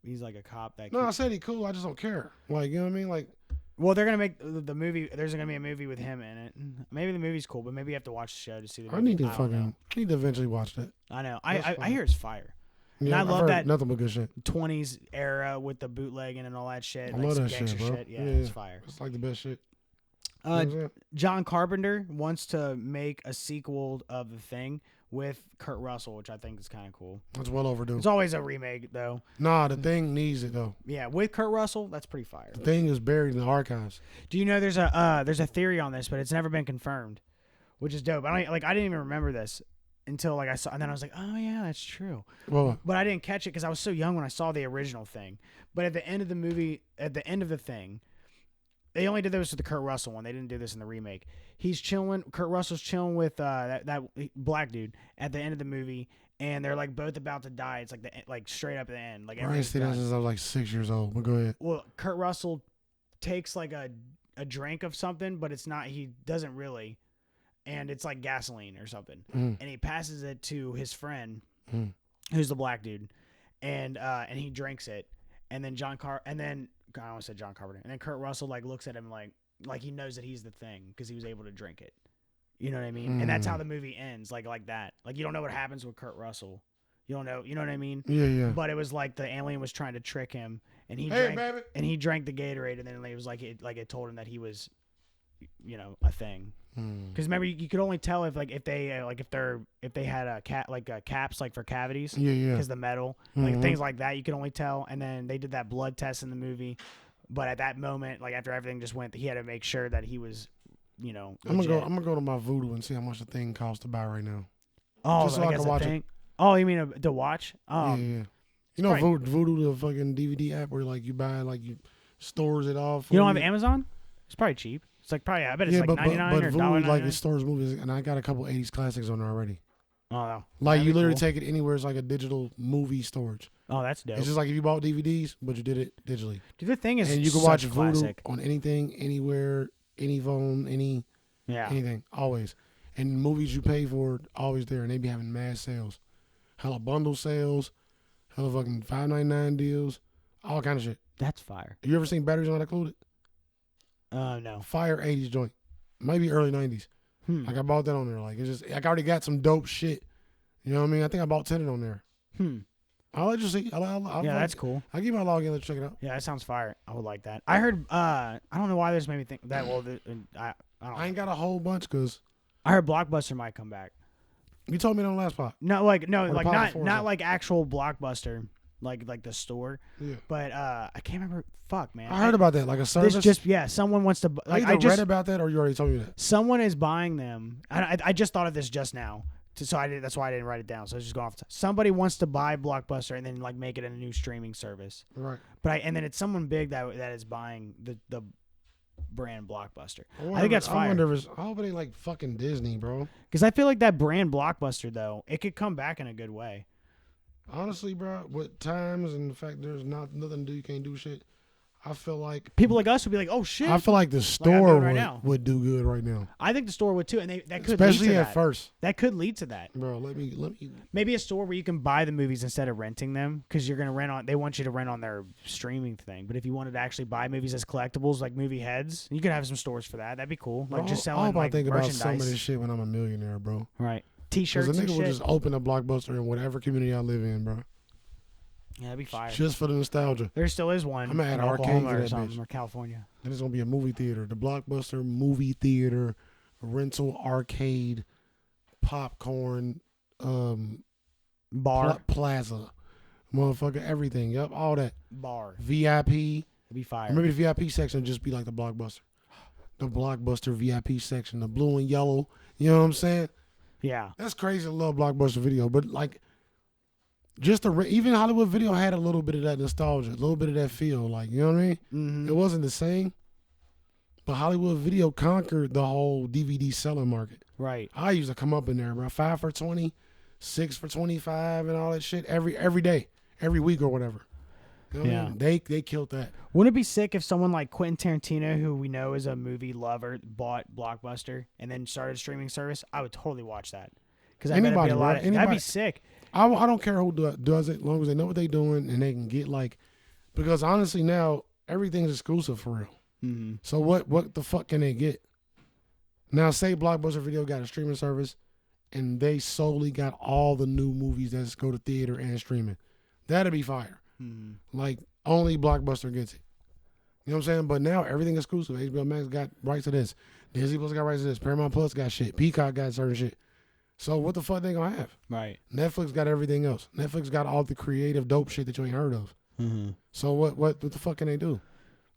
He's like a cop that. No, I said he cool. I just don't care. Like, you know what I mean? Like, Well, they're gonna make the movie. There's gonna be a movie with him in it. Maybe the movie's cool, but maybe you have to watch the show to see the movie. I need to don't know. I need to eventually watch that. I know. That's I fine. hear it's fire. Yeah, I I've love heard that- nothing but good shit. 20s era with the bootlegging and all that shit. I like love some that shit, gangster bro. Yeah, it's fire. It's like the best shit. You know what I'm saying? John Carpenter wants to make a sequel of The Thing with Kurt Russell, which I think is kind of cool. It's well overdue. It's always a remake, though. Nah, the thing needs it though. Yeah, with Kurt Russell, that's pretty fire. The thing is buried in the archives. Do you know there's a theory on this, but it's never been confirmed, which is dope. I didn't even remember this until I saw, and then I was like, oh yeah, that's true. Well, But I didn't catch it because I was so young when I saw the original Thing. But at the end of the movie, at the end of The Thing, they only did this with the Kurt Russell one. They didn't do this in the remake. He's chilling. Kurt Russell's chilling with that black dude at the end of the movie, and they're like both about to die. It's like straight up at the end. Like I ain't everything's seen that done. since I was like 6 years old. But go ahead. Well, Kurt Russell takes like a drink of something, but it's not. He doesn't really, and it's like gasoline or something, Mm. and he passes it to his friend, Mm. who's the black dude, and he drinks it, and then I almost said John Carpenter, and then Kurt Russell like looks at him like he knows that he's the Thing because he was able to drink it. You know what I mean? And that's how the movie ends, like that. Like you don't know what happens with Kurt Russell. You don't know. You know what I mean? Yeah, yeah. But it was like the alien was trying to trick him, and he Hey, drank, baby. and he drank the Gatorade, and then it was it told him that he was, a Thing. Mm. Because remember, you could only tell if they had a caps like for cavities. Yeah, yeah. Because the metal, Mhm. things like that, you could only tell. And then they did that blood test in the movie, but at that moment, like after everything just went, he had to make sure that he was, I'm legit. gonna go to my Voodoo and see how much the thing costs to buy right now. Oh, just so I guess can a watch it. thing. Oh, you mean to watch? Yeah, yeah. You know probably- Voodoo, the fucking DVD app where like you buy you stores it off. You don't have Amazon? It's probably cheap. It's like probably I bet it's like but 99 or Voodoo $1.99. like it stores movies, and I got a couple 80s classics on there already. Oh no. Like That'd you be literally cool. take it anywhere. It's like a digital movie storage. Oh, that's dope. It's just like if you bought DVDs, but you did it digitally. Dude, the thing is, And you can such watch a Voodoo classic. on anything, anywhere, any phone, Yeah. anything, always. And movies you pay for, always there, and they be having mass sales, hella bundle sales, hella fucking $5.99 deals, all kind of shit. That's fire. You ever seen Batteries Not Included? No. Fire 80s joint, maybe early 90s. Like I bought that on there. Like it's just like I already got some dope shit. You know what I mean? I think I bought Tenet on there. I'll let you see. I'll Yeah, that's cool. I'll give you my login. Let's check it out. Yeah, that sounds fire. I would like that. I heard. I don't know why this made me think that. Well, I don't. I ain't got a whole bunch because I heard Blockbuster might come back. you told me it on the last part. No, Or the not pod before or not something. like actual Blockbuster, like the store. Yeah. But I can't remember. Fuck, man. I heard about that, like a service. Someone wants to I like. either read about that or you already told me that. Someone is buying them. I just thought of this just now. So that's why I didn't write it down. So it's just going off. Somebody wants to buy Blockbuster and then like make it a new streaming service. Right. But and then it's someone big that is buying the brand Blockbuster. I think that's I fire. wonder if it's. I hope it ain't like fucking Disney, bro. Because I feel like that brand Blockbuster though, it could come back in a good way. Honestly, bro, with times and the fact there's nothing to do, you can't do shit. I feel like People like us would be like, "Oh shit!" the I'm store doing right now. would do good right now, I think the store would too, and that could especially lead to at that. first, That could lead to that. bro. Let me. Maybe a store where you can buy the movies instead of renting them because you're gonna rent on. They want you to rent on their streaming thing. But if you wanted to actually buy movies as collectibles, like movie heads, you could have some stores for that. That'd be cool. Like just I selling hope I like think about merchandise. some of this shit when I'm a millionaire, bro. Right. Because T-shirts a and nigga shit. would just open a Blockbuster in whatever community I live in, bro. Yeah, that'd be fire. Just for the nostalgia. There still is one. I'm gonna add in arcades Oklahoma to or that something, bitch. or California. Then it's gonna be a movie theater, the Blockbuster movie theater, rental arcade, popcorn, Bar. plaza, motherfucker, everything. Yup, all that. Bar. VIP. It'd be fire. Maybe the VIP section would just be like the Blockbuster. The Blockbuster VIP section, the blue and yellow. You know what I'm saying? Yeah. That's crazy. I love Blockbuster Video, but like, just even Hollywood Video had a little bit of that nostalgia, a little bit of that feel. Like, you know what I mean? Mm-hmm. It wasn't the same, but Hollywood Video conquered the whole DVD selling market. Right. I used to come up in there, bro. 5 for $20, 6 for $25, and all that shit every day, every week or whatever. You know what I mean? They killed that. Wouldn't it be sick if someone like Quentin Tarantino, who we know is a movie lover, bought Blockbuster and then started a streaming service? I would totally watch that. Because that'd be sick. I don't care who does it, as long as they know what they're doing and they can get like, because honestly now everything's exclusive for real. Mm-hmm. So what the fuck can they get? Now say Blockbuster Video got a streaming service and they solely got all the new movies that go to theater and streaming. That'd be fire. Mm-hmm. Like only Blockbuster gets it. You know what I'm saying? But now everything exclusive. HBO Max got rights to this. Disney Plus got rights to this. Paramount Plus got shit. Peacock got certain shit. So what the fuck they gonna have? Right. Netflix got everything else. Netflix got all the creative dope shit that you ain't heard of. Mm-hmm. So what the fuck can they do?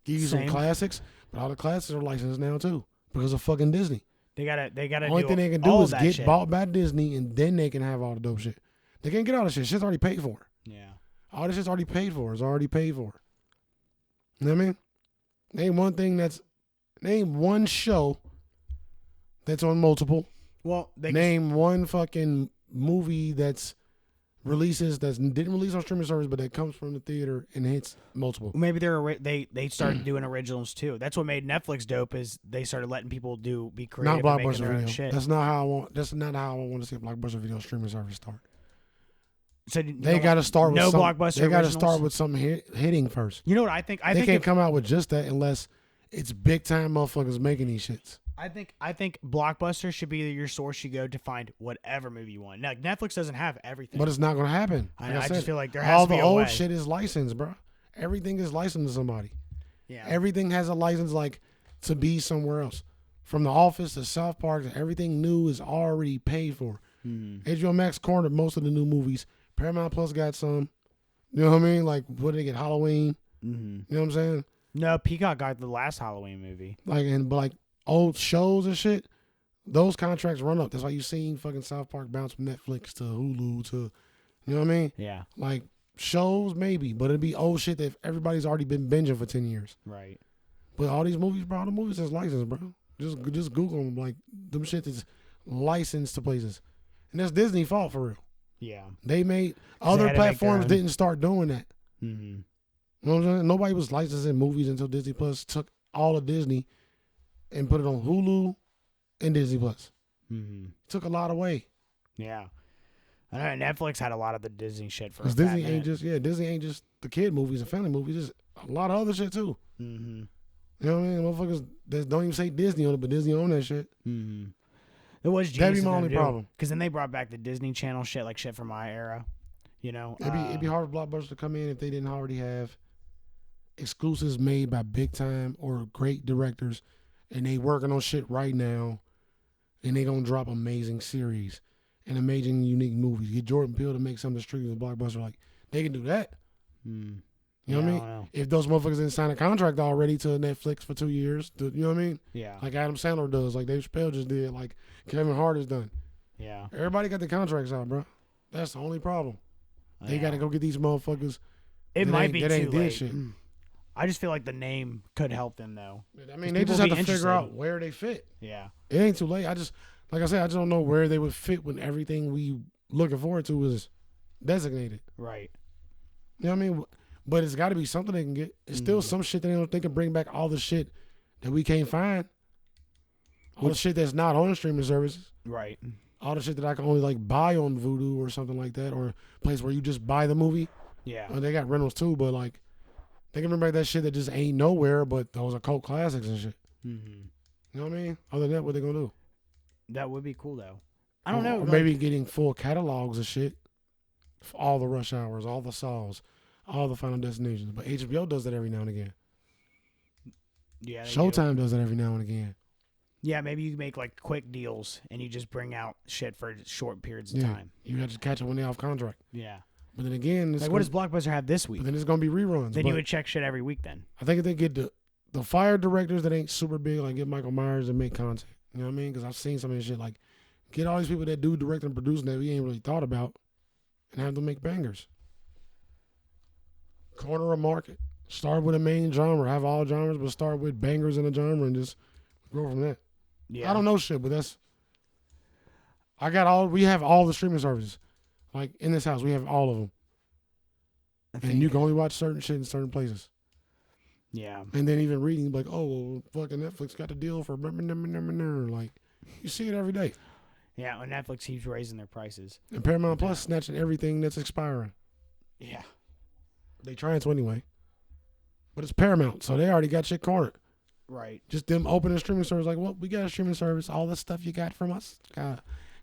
Give you some classics, but all the classics are licensed now too because of fucking Disney. They gotta. Only thing they can do is get bought by Disney, and then they can have all the dope shit. They can't get all the shit. Shit's already paid for. Yeah. All this shit's already paid for. It's already paid for. You know what I mean? Name one show that's on multiple. Well, name one fucking movie that didn't release on streaming service, but that comes from the theater and hits multiple. Maybe they started doing originals too. That's what made Netflix dope. Is they started letting people be creative, not and making their Blockbuster own Video. shit. That's not how I want to see a Blockbuster Video streaming service start. So they got to start with Blockbuster. They got to start with something hitting first. You know what I think? They can't come out with just that unless it's big time motherfuckers making these shits. I think Blockbuster should be your source you go to find whatever movie you want. Now Netflix doesn't have everything, but it's not going to happen. I just feel like there has to be a way. All the old shit is licensed, bro. Everything is licensed to somebody. Yeah. Everything has a license, like to be somewhere else. From The Office to South Park, everything new is already paid for. HBO Max cornered most of the new movies. Paramount Plus got some. You know what I mean? Like, what did they get? Halloween. You know what I'm saying? No, Peacock got the last Halloween movie. Like old shows and shit, those contracts run up. That's why you seen fucking South Park bounce from Netflix to Hulu to, you know what I mean? Yeah. Like shows maybe, but it'd be old shit that everybody's already been binging for 10 years. Right. But all these movies, bro, the movies is licensed, bro. Just Google them. Like them shit is licensed to places, and that's Disney's fault for real. Yeah. They made other platforms didn't start doing that. Mm-hmm. You know what I'm saying? Nobody was licensing movies until Disney Plus took all of Disney and put it on Hulu and Disney Plus. Took a lot away. Yeah. I know Netflix had a lot of the Disney shit for Disney ain't just the kid movies and family movies. There's a lot of other shit too. Mm-hmm. You know what I mean? Motherfuckers that don't even say Disney on it, but Disney own that shit. Mm-hmm. It was that'd be my only problem. Because then they brought back the Disney Channel shit, like shit from my era. You know, it'd be hard for Blockbuster to come in if they didn't already have exclusives made by big time or great directors, and they working on shit right now, and they gonna drop amazing series and amazing unique movies. Get Jordan Peele to make something streaming with Blockbuster, like they can do that. You know what I mean? If those motherfuckers didn't sign a contract already to Netflix for 2 years, you know what I mean? Yeah. Like Adam Sandler does, like Dave Chappelle just did, like Kevin Hart has done. Yeah. Everybody got the contracts out, bro. That's the only problem. They got to go get these motherfuckers. It might be too late. Shit. I just feel like the name could help them though. I mean, they just have to figure out where they fit. Yeah. It ain't too late. Like I said, I just don't know where they would fit when everything we looking forward to is designated. Right. You know what I mean? But it's got to be something they can get. It's still some shit that they can bring back all the shit that we can't find. All the shit that's not on the streaming services. Right. All the shit that I can only like buy on Vudu or something like that, or a place where you just buy the movie. Yeah. And they got rentals too, but like they can bring back that shit that just ain't nowhere, but those are cult classics and shit. Mm-hmm. You know what I mean? Other than that, what they gonna do? That would be cool though. I don't know. Or maybe getting full catalogs of shit. All the Rush Hours, all the Saws, all the Final Destinations. But HBO does that every now and again. Yeah. Showtime does that every now and again. Yeah, maybe you make like quick deals and you just bring out shit for short periods of time. You have to catch it when they're off contract. Yeah. But then again, Like, what does Blockbuster have this week? But then it's gonna be reruns. Then but you would check shit every week then. I think if they get the fire directors that ain't super big, like get Michael Myers and make content. You know what I mean? Because I've seen some of this shit. Like, get all these people that do direct and produce that we ain't really thought about, and have them make bangers. Corner a market. Start with a main genre. Have all genres, but start with bangers in a genre and just grow from that. Yeah. I don't know shit, but that's. We have all the streaming services. Like, in this house, we have all of them. And you can only watch certain shit in certain places. Yeah. And then even reading, like, oh, well, fucking Netflix got the deal for like, you see it every day. Yeah, when Netflix keeps raising their prices. And Paramount Plus snatching everything that's expiring. Yeah. They trying to anyway. But it's Paramount, so they already got shit cornered. Right. Just them opening a streaming service, like, well, we got a streaming service. All the stuff you got from us,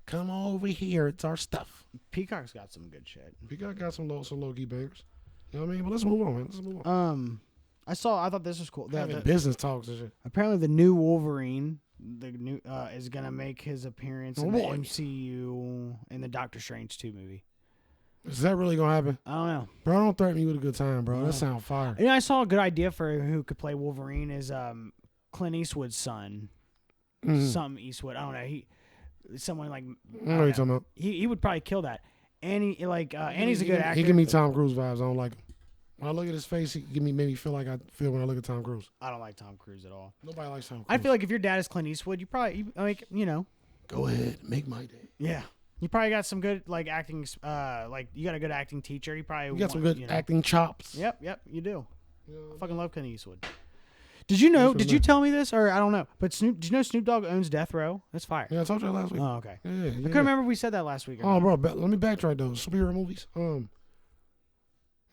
come over here. It's our stuff. Peacock's got some good shit. Peacock got some low-key bangers. You know what I mean? But let's move on, man. Let's move on. I thought this was cool. Having business talks and shit. Apparently, the new Wolverine, is gonna make his appearance in the boy. MCU in the Doctor Strange 2 movie. Is that really gonna happen? I don't know. Bro, don't threaten me with a good time, bro. No. That sound fire. I saw a good idea for who could play Wolverine is Clint Eastwood's son, some Eastwood. I don't know. Someone like I know what you're talking about. he would probably kill that. And he's a good actor. He give me Tom Cruise vibes. I don't like him. When I look at his face, he made me feel like I feel when I look at Tom Cruise. I don't like Tom Cruise at all. Nobody likes Tom Cruise. I feel like if your dad is Clint Eastwood, you probably go ahead, make my day. Yeah. You probably got some good acting. You got a good acting teacher. You got some good acting chops. Yep, you do. You know, I fucking love Clint Eastwood. Did you know? Did you tell me this, or I don't know? But did you know Snoop Dogg owns Death Row? That's fire. Yeah, I told you that last week. Oh, okay. Yeah. I couldn't remember if we said that last week. Oh, bro, let me backtrack though. Superhero movies.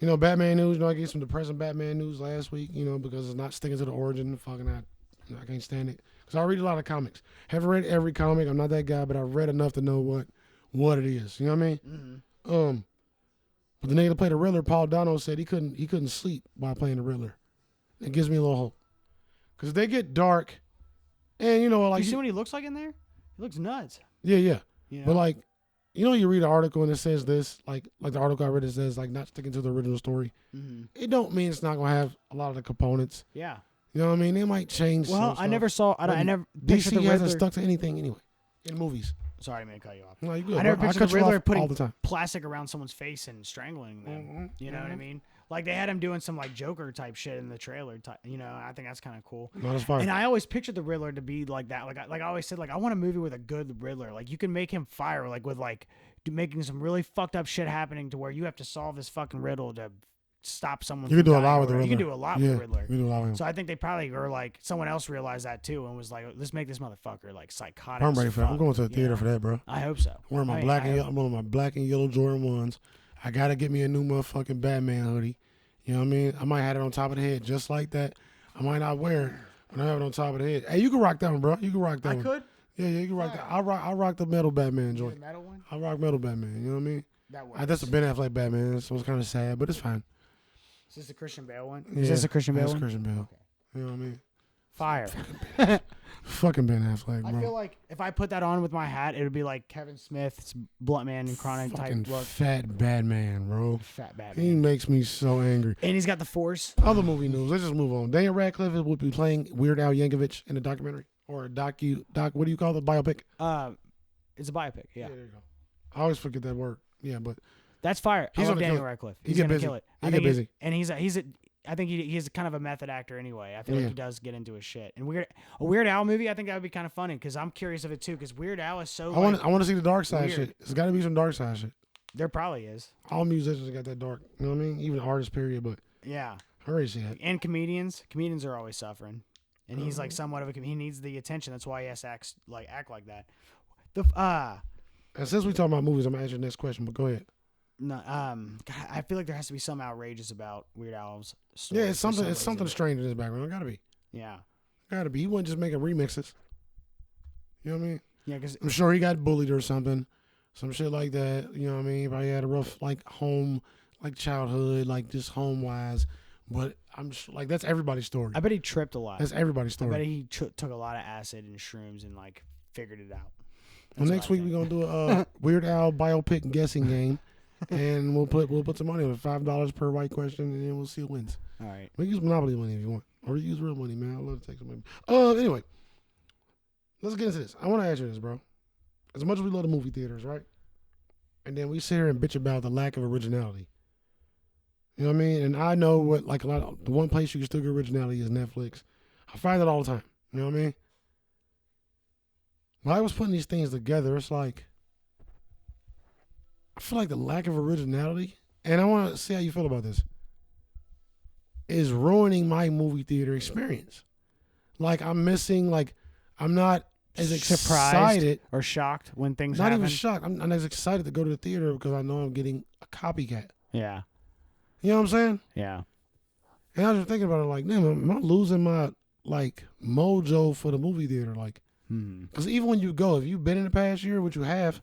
Batman news. I gave some depressing Batman news last week. Because it's not sticking to the origin. Fucking I can't stand it. Because I read a lot of comics. Haven't read every comic. I'm not that guy, but I've read enough to know what it is. You know what I mean? Mm-hmm. But the nigga that played the Riddler, Paul Dano, said he couldn't sleep while playing the Riddler. It gives me a little hope. Because they get dark, and you see what he looks like in there? He looks nuts. Yeah. But you read an article and it says this, like the article I read, it says not sticking to the original story. Mm-hmm. It don't mean it's not gonna have a lot of the components. Yeah. You know what I mean? They might change. Well, I never saw. I never. DC hasn't stuck to anything anyway in movies. Sorry, I mean to cut you off. No, you good. I never pictured the Riddler putting all the time. plastic around someone's face and strangling them. Mm-hmm. You know what I mean? Like they had him doing some Joker type shit in the trailer. I think that's kind of cool. No, that's fine. And I always pictured the Riddler to be like that. Like I always said, I want a movie with a good Riddler. Like you can make him fire, with making some really fucked up shit happening to where you have to solve this fucking riddle to stop someone. You can do a lot with the Riddler. You can do a lot with the Riddler. You can do a lot with him. So I think they probably were someone else realized that too and was like, let's make this motherfucker psychotic. I'm ready for that. I'm going to the theater for that, bro. I hope so. I'm one of my black and yellow Jordan 1s. I gotta get me a new motherfucking Batman hoodie. You know what I mean? I might have it on top of the head just like that. I might not wear it, but I have it on top of the head. Hey, you can rock that one, bro. You can rock that one. I could? Yeah, you can rock that. I rock the metal Batman joint. The metal one? I rock metal Batman. You know what I mean? That works. That's a Ben Affleck Batman, so it's kind of sad, but it's fine. Is this a Christian Bale one? Yeah, Is this a Christian Bale one? That's Christian Bale. Okay. You know what I mean? Fire. Fucking Ben Affleck, bro. I feel like if I put that on with my hat, it would be like Kevin Smith's Blunt Man and Chronic fucking type look. Fat Batman, bro. Fat Batman. He makes me so angry. And he's got the Force. Other movie news. Let's just move on. Daniel Radcliffe will be playing Weird Al Yankovic in a documentary or a doc. What do you call the biopic? It's a biopic. Yeah. There you go. I always forget that word. Yeah, but that's fire. He's I love gonna Daniel kill it. Radcliffe. He He's get gonna busy. kill it. He get busy. And I think he's kind of a method actor anyway. I feel like he does get into his shit. And a Weird Al movie, I think that would be kind of funny because I'm curious of it too. Because Weird Al is so. I want to see the dark side weird. shit. It's got to be some dark side shit. There probably is. All musicians got that dark. You know what I mean? Even artists, period. But yeah, I already see that. And comedians are always suffering. And he's somewhat of a. He needs the attention. That's why he has to act like that. And since we talking about movies, I'm gonna ask you the next question. But go ahead. No, God, I feel like there has to be something outrageous about Weird Al's story. Yeah, it's something. It's something strange in his background. It gotta be. Yeah, gotta be. He wasn't just making remixes. You know what I mean? Yeah, because I'm sure he got bullied or something, some shit like that. You know what I mean? He probably had a rough home, childhood, just home wise. But I'm that's everybody's story. I bet he tripped a lot. That's everybody's story. I bet he took a lot of acid and shrooms and figured it out. Well, next week we're gonna do a Weird Al biopic guessing game. and we'll put some money on it, $5 per right question, and then we'll see who wins. All right. We can use Monopoly money if you want, or use real money, man. I love to take some money. Anyway, let's get into this. I want to ask you this, bro. As much as we love the movie theaters, right? And then we sit here and bitch about the lack of originality. You know what I mean? And I know what, like, the one place you can still get originality is Netflix. I find it all the time. You know what I mean? When I was putting these things together, it's like, I feel like the lack of originality, and I want to see how you feel about this, is ruining my movie theater experience. Like, I'm missing, like, I'm not as Surprised excited or shocked when things Not happen. even shocked. I'm not as excited to go to the theater because I know I'm getting a copycat. Yeah. You know what I'm saying? Yeah. And I was just thinking about it like, damn, am I losing my, like, mojo for the movie theater? Like, because even when you go, if you've been in the past year, which you have,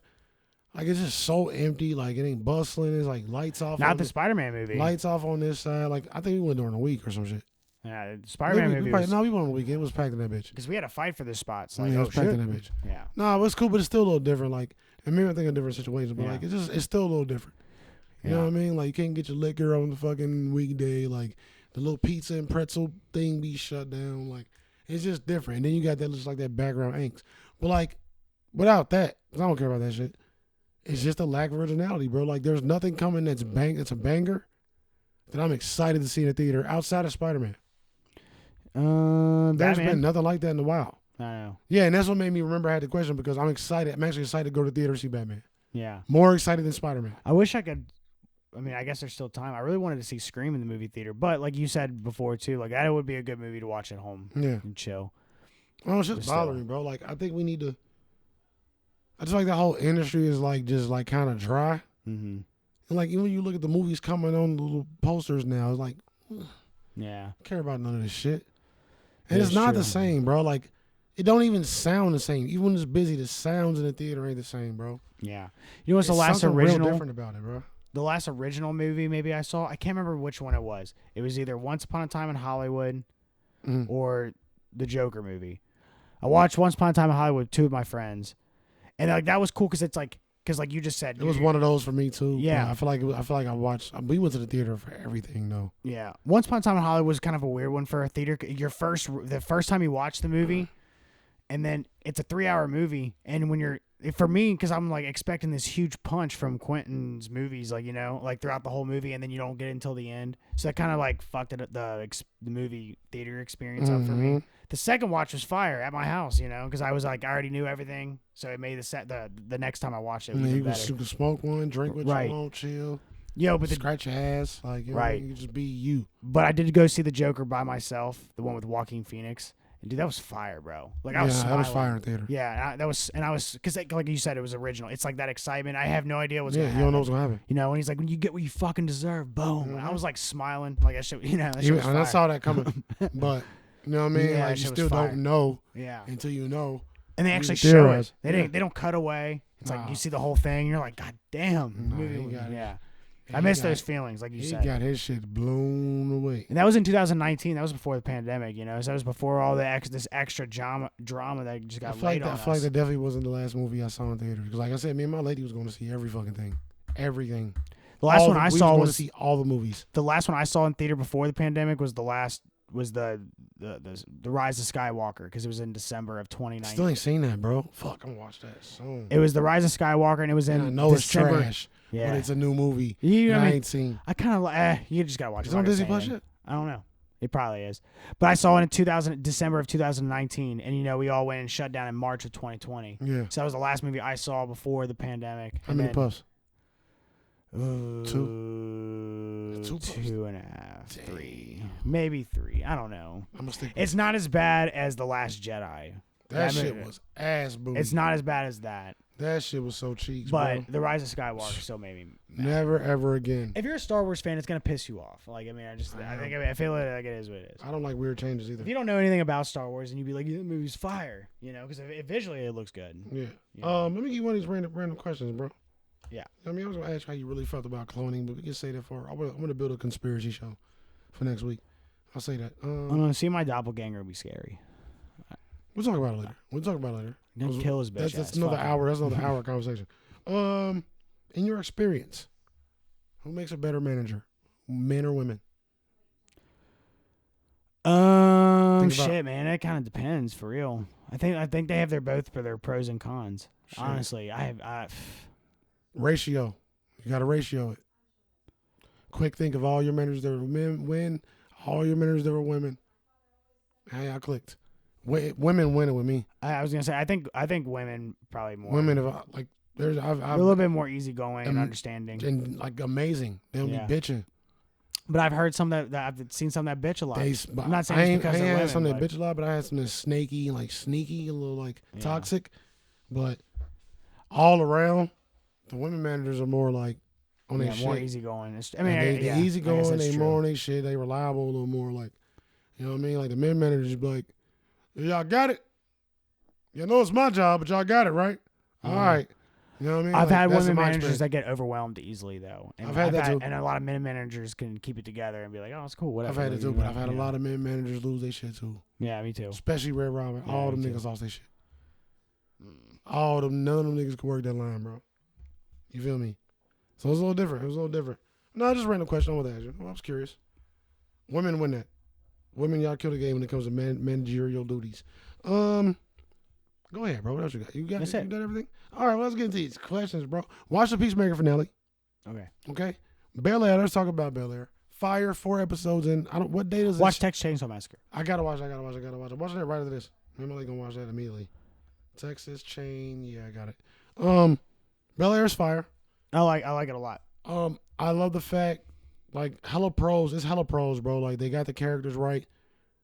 like, it's just so empty. Like, it ain't bustling. It's like lights off. Not the Spider-Man movie. Lights off on this side. Like, I think we went during the week or some shit. Yeah, the Spider-Man movie. We went on the weekend. It was packed in that bitch. Because we had to fight for the spots. Yeah, Like, it was packed shit. in that bitch. Yeah. No, it was cool, but it's still a little different. Like, and maybe I think of different situations, but like, it's still a little different. You know what I mean? Like, you can't get your liquor on the fucking weekday. Like, the little pizza and pretzel thing be shut down. Like, it's just different. And then you got that just like that background angst. But like, without that, 'cause I don't care about that shit. It's just a lack of originality, bro. Like, there's nothing coming that's a banger that I'm excited to see in the theater outside of Spider-Man. There's Batman. been nothing like that in a while. I know. Yeah, and that's what made me remember I had the question because I'm excited. I'm actually excited to go to the theater to see Batman. Yeah. More excited than Spider-Man. I wish I could. I mean, I guess there's still time. I really wanted to see Scream in the movie theater, but like you said before too, like that would be a good movie to watch at home. Yeah. And chill. Oh, it's just bothering me, bro. Like, I think we need to. I just like the whole industry is like just like kind of dry. Mm-hmm. And like even when you look at the movies coming on the little posters now, it's like, Yeah. I care about none of this shit. And it's It's not true. the same, bro. Like, it don't even sound the same. Even when it's busy, the sounds in the theater ain't the same, bro. Yeah. You know what's the It's last something real original? different about it, bro. The last original movie maybe I saw. I can't remember which one it was. It was either Once Upon a Time in Hollywood or the Joker movie. I watched Once Upon a Time in Hollywood with two of my friends, and like that was cool because it's like like you just said, It was one of those for me too. Yeah. I feel like I watched. We went to the theater for everything though. Yeah, Once Upon a Time in Hollywood was kind of a weird one for a theater. The first time you watch the movie, and then it's a 3-hour movie, and when you're for me, because I'm like expecting this huge punch from Quentin's movies, like like throughout the whole movie, and then you don't get it until the end. So that kind of like fucked it the movie theater experience up for me. The second watch was fire at my house, because I was like I already knew everything, so it made the next time I watched it even you better. can smoke one, drink what Right. you want, chill. But Scratch your ass, like Right. You can just be you. But I did go see the Joker by myself, the one with Joaquin Phoenix, and dude, that was fire, bro. Like I was that smiling. was fire in theater. Yeah, and I was because like you said, it was original. It's like that excitement. I have no idea what's Yeah, gonna you happen. don't know what's gonna happen. When he's like, when you get what you fucking deserve, boom. And I was like smiling, like that shit. That shit Even, was and I fire. saw that coming, but you know what I mean. Yeah, Like that you shit was still fire. don't know Yeah, until you know. and they You actually can show theorize. it. They don't cut away. It's like Nah. you see the whole thing. And you're like, God damn. Nah, he got it. Yeah, And I he miss got- those feelings, like you He said. got his shit blown away. And that was in 2019. That was before the pandemic, So that was before all this extra drama that just I got feel like laid that. on I feel like us. that definitely wasn't the last movie I saw in theater. Because like I said, me and my lady was going to see every fucking thing, everything. The last one we I was saw going was to see all the movies. the last one I saw in theater before the pandemic was the Rise of Skywalker because it was in December of 2019. Still ain't seen that, bro. Fuck, I'm gonna watch that soon. It was the Rise of Skywalker, and it was in And I know December. it's trash, Yeah, but it's a new movie. You know and what I I mean? ain't seen. I kind of you just gotta watch Is it. it I'm on not gonna Disney say Plus anything. yet? I don't know. It probably is, but I saw it in December of 2019, and we all went and shut down in March of 2020. Yeah. So that was the last movie I saw before the pandemic. How many puffs? Two, Two puffs. 2.5, 3, Damn. maybe 3. I don't know. I'm gonna stick. It's not as bad as The Last Jedi. That movie- shit was ass booty. It's not as bad as that, That shit was so cheeks, but bro. The Rise of Skywalker still made me mad. Never ever again. If you're a Star Wars fan, it's gonna piss you off. Like, I mean, I feel like it is what it is. I don't like weird changes either. If you don't know anything about Star Wars, and you'd be like, "Yeah, the movie's fire," because visually it looks good. Yeah. Yeah. Let me give you one of these random questions, bro. Yeah. I mean, I was gonna ask you how you really felt about cloning, but we can say that for. I'm gonna build a conspiracy show for next week. I'll say that. See my doppelganger would be scary. We'll talk about it later. Then kill his bitch. That's ass. another Fuck hour. him. That's another hour conversation. In your experience, Who makes a better manager, men or women? Shit, man, it kind of depends for real. I think they have their both for their pros and cons. Shit. Honestly, ratio. You got to ratio it. Quick think of all your managers that were men, all your managers that were women. Hey, I clicked. Women winning with me. I was gonna say I think women probably more. Women have like there's I've a little bit more easygoing and understanding and like amazing. They don't be bitching. But I've heard some that I've seen some that bitch a lot. I'm not saying I it's because ain't they're had women, some that bitch a lot, but I had some that's snaky and like sneaky, a little like toxic. But all around, the women managers are more like on their shit. More easygoing. They easygoing. They more on their shit. They reliable a little more. Like, you know what I mean? Like the men managers be like, y'all got it. You know it's my job, but y'all got it right. All right. You know what I mean? I've had women managers that get overwhelmed easily, though. And I've had that too. And a lot of men managers can keep it together and be like, oh, it's cool, whatever. I've had it too, but I've had a lot of men managers lose their shit too. Yeah, me too. Especially Red Robin. All them niggas lost their shit. None of them niggas could work that line, bro. You feel me? So it was a little different. No, just a random question I want to ask you. I was curious. Women win that. Women, y'all kill the game when it comes to managerial duties. Go ahead, bro. What else you got? You got everything? All right, well, let's get into these questions, bro. Watch the Peacemaker finale. Okay. BEL-AIR. Let's talk about BEL-AIR. Fire, 4 episodes in. What date is this? Watch Texas Chainsaw Massacre. I gotta watch. I'm watching that right after this. I'm gonna watch that immediately. Texas Chain. Yeah, I got it. BEL-AIR's fire. I like it a lot. I love the fact, like, hella pros. It's hella pros, bro. Like, they got the characters right.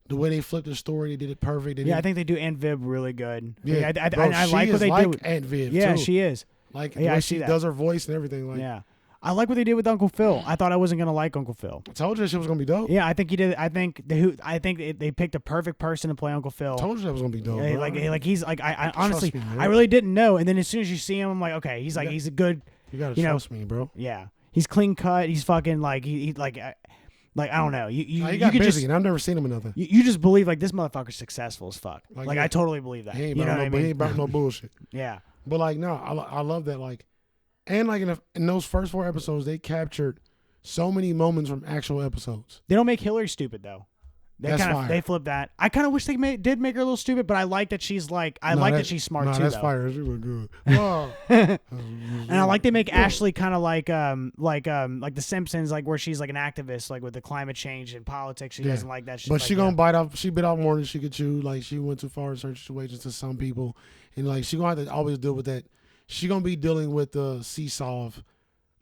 The way they flipped the story, they did it perfect. I think they do Aunt Viv really good. Yeah, I like what they do. Aunt Viv, yeah, too. she is. Like, the way she does her voice and everything. Like, yeah. I like what they did with Uncle Phil. I thought I wasn't gonna like Uncle Phil. I told you that shit was gonna be dope. Yeah, I think he did. I think they picked a perfect person to play Uncle Phil. I told you that was gonna be dope. Like he's like I honestly me, I really didn't know. And then as soon as you see him, I'm like, okay, he's a good. You gotta trust me, bro. Yeah, he's clean cut. He's fucking like he like I don't know. He got busy, and I've never seen him in nothing. You just believe like this motherfucker's successful as fuck. Like I totally believe that. He ain't about no bullshit. Yeah, but like no, I love that like. And like in those first 4 episodes, they captured so many moments from actual episodes. They don't make Hillary stupid though. They flip that. I kind of wish they did make her a little stupid, but I like that she's like that she's smart too. That's though. fire. She was good. Wow. And I like they make Ashley kind of like the Simpsons, like where she's like an activist, like with the climate change and politics. She doesn't like that shit. But she gonna bite off. She bit off more than she could chew. Like she went too far in certain situations to some people, and like she gonna have to always deal with that. She gonna be dealing with the seesaw of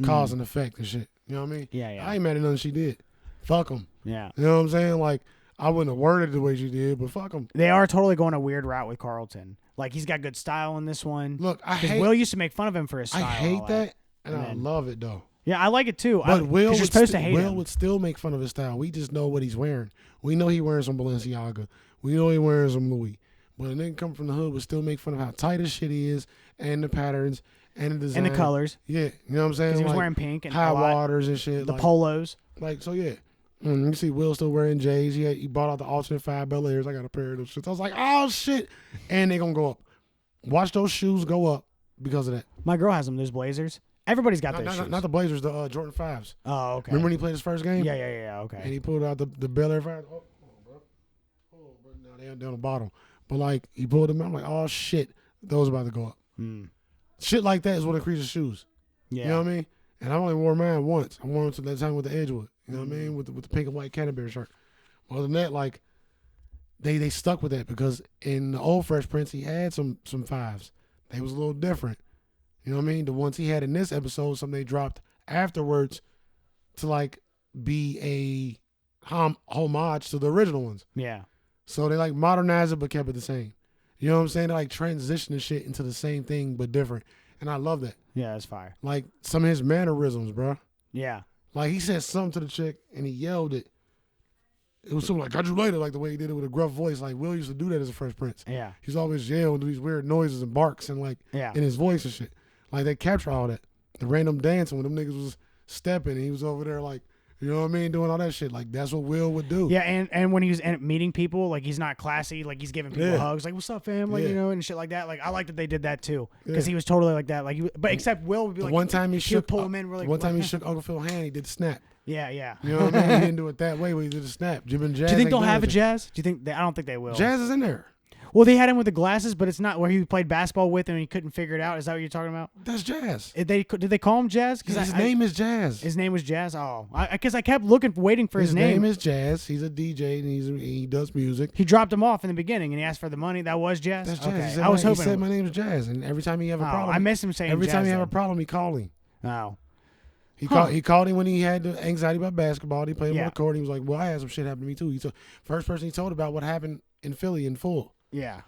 cause and effect and shit. You know what I mean? Yeah. I ain't mad at nothing she did. Fuck them. Yeah. You know what I'm saying? Like, I wouldn't have worded it the way she did, but fuck them. They are totally going a weird route with Carlton. Like, he's got good style in this one. Look, Will used to make fun of him for his style. I hate that, and I love it, though. Yeah, I like it, too. But Will Will would still make fun of his style. We just know what he's wearing. We know he wearing some Balenciaga. We know he wearing some Louis. But a nigga come from the hood would still make fun of how tight his shit is and the patterns. And the design. And the colors. Yeah. You know what I'm saying? Because he was wearing pink and high waters and shit. The polos. Like, so yeah. You see Will still wearing J's. He bought out the alternate 5 BEL-AIRs. I got a pair of those shits. I was like, oh, shit. And they going to go up. Watch those shoes go up because of that. My girl has them, those Blazers. Everybody's got those shoes. Not the Blazers, the Jordan 5s. Oh, okay. Remember when he played his first game? Yeah, okay. And he pulled out the BEL-AIR 5s. Oh, bro. Now they're down the bottom. But, like, he pulled them out. I'm like, oh, shit. Those about to go up. Shit like that is what increases shoes. Yeah. You know what I mean? And I only wore mine once. I wore them to that time with the Edgewood. You know what I mean? With the pink and white Canterbury shirt. Other than that, like, they stuck with that because in the old Fresh Prince, he had some 5s. They was a little different. You know what I mean? The ones he had in this episode, some they dropped afterwards to, like, be a homage to the original ones. Yeah. So they, like, modernized it but kept it the same. You know what I'm saying? They like transitioning shit into the same thing but different. And I love that. Yeah, that's fire. Like some of his mannerisms, bro. Yeah. Like he said something to the chick and he yelled it. It was something like, got you later, like the way he did it with a gruff voice. Like Will used to do that as a Fresh Prince. Yeah. He's always yelling, do these weird noises and barks and like in his voice and shit. Like they capture all that. The random dancing when them niggas was stepping and he was over there like, You know what I mean? Doing all that shit. Like, that's what Will would do. Yeah, and when he was meeting people, like, he's not classy. Like, he's giving people hugs. Like, what's up, fam? Like, you know, and shit like that. Like, I like that they did that, too. Because he was totally like that. Like, but except Will would be like, one time he shook, would pull him in. We're like, one time he shook Uncle Phil's hand, he did the snap. Yeah, yeah. You know what I mean? He didn't do it that way, but he did the snap. Jim and Jazz. Do you think they'll have a Jazz? Do you think I don't think they will. Jazz is in there. Well, they had him with the glasses, but it's not where he played basketball with him and he couldn't figure it out. Is that what you're talking about? That's Jazz. Did they call him Jazz? Because his name is Jazz. His name was Jazz? Oh. Because I kept waiting for his name. His name is Jazz. He's a DJ and he does music. He dropped him off in the beginning and he asked for the money. That was Jazz? That's Jazz. Okay. I was hoping. He hoping. said my name is Jazz. And every time he have a problem. I miss him saying every Jazz. Every time he have a problem, he call him. Oh. He called him when he had the anxiety about basketball. He played him on the court. He was like, well, I had some shit happen to me too. First person he told about what happened in Philly in full. Yeah.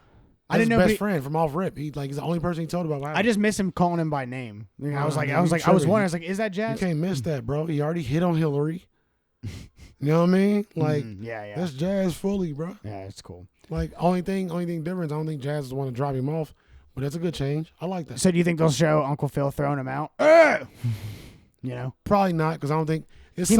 I didn't know his best friend from off rip. He's the only person he told about what happened. I just miss him calling him by name. I was wondering. I was like, is that Jazz? You can't miss that, bro. He already hit on Hillary. You know what I mean? Like, yeah. That's Jazz fully, bro. Yeah, it's cool. Like, only thing difference, I don't think Jazz is the one to drop him off, but that's a good change. I like that. So do you think they'll show Uncle Phil throwing him out? You know? Probably not, because I don't think it's he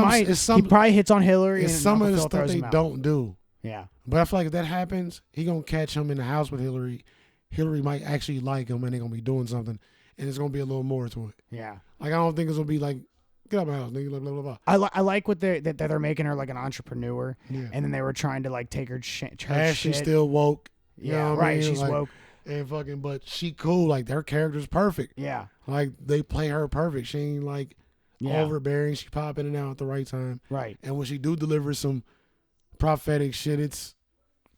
probably hits on Hillary. It's and some Uncle of the Phil stuff throws they him out. don't do. Yeah. But I feel like if that happens, he gonna catch him in the house with Hillary. Hillary might actually like him, and they're gonna be doing something, and it's gonna be a little more to it. Yeah. Like, I don't think it's gonna be like, get out of my house, nigga, blah, blah, blah. I like what that they're making her like an entrepreneur, and then they were trying to like take her she's shit. still woke. You know what I mean? She's woke. And fucking, but she cool. Like, their character's perfect. Yeah. Like, they play her perfect. She ain't like overbearing. She pop in and out at the right time. Right. And when she do deliver some prophetic shit, it's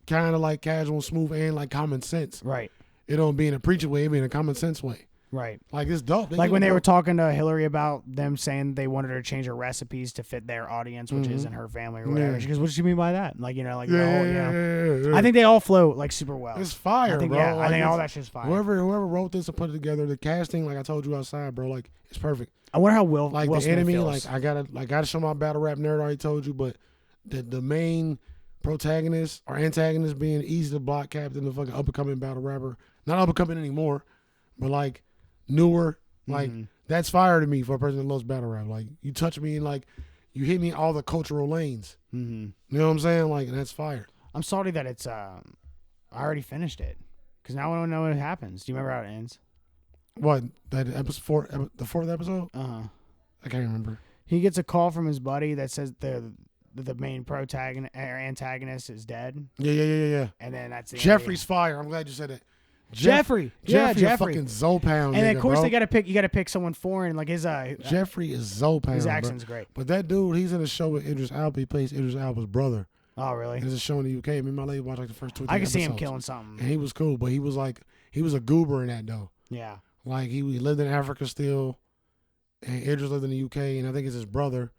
kind of like casual, smooth, and like common sense. Right. It don't be in a preacher way, it be in a common sense way. Right. Like, it's dope. Like when they were talking to Hillary about them saying they wanted her to change her recipes to fit their audience, which isn't her family or whatever. Yeah. She goes, what do you mean by that? Like, like, yeah. I think they all flow like super well. It's fire, I think, bro. Yeah, like, I think all that shit's fire. Whoever wrote this and put it together, the casting, like I told you outside, bro, like, it's perfect. I wonder how Will Like, Will the Smith enemy, feels. like, I gotta show my battle rap nerd, I already told you, but the main protagonist or antagonist being easy to block Captain, the fucking up-and-coming battle rapper. Not up-and-coming anymore, but like newer. Like, that's fire to me for a person that loves battle rap. Like, you touch me and like you hit me in all the cultural lanes. You know what I'm saying? Like, and that's fire. I'm sorry that it's I already finished it because now I don't know what happens. Do you remember how it ends? What, that episode the fourth episode? I can't remember. He gets a call from his buddy that says the main protagonist or antagonist is dead. Yeah. And then that's the Jeffrey's fire. I'm glad you said that. Jeffrey. Jeffrey, a fucking Zopound. And then, of course, bro. you got to pick someone foreign. Like his Jeffrey is Zopound. His accent's bro. great. But that dude, he's in a show with Idris Elba. He plays Idris Elba's brother. Oh, really? There's a show in the UK. Me and my lady watched like the first 2 or 3 I can see him episodes. killing something. And he was cool, but he was a goober in that though. Yeah. Like he lived in Africa still, and Idris lived in the UK, and I think it's his brother.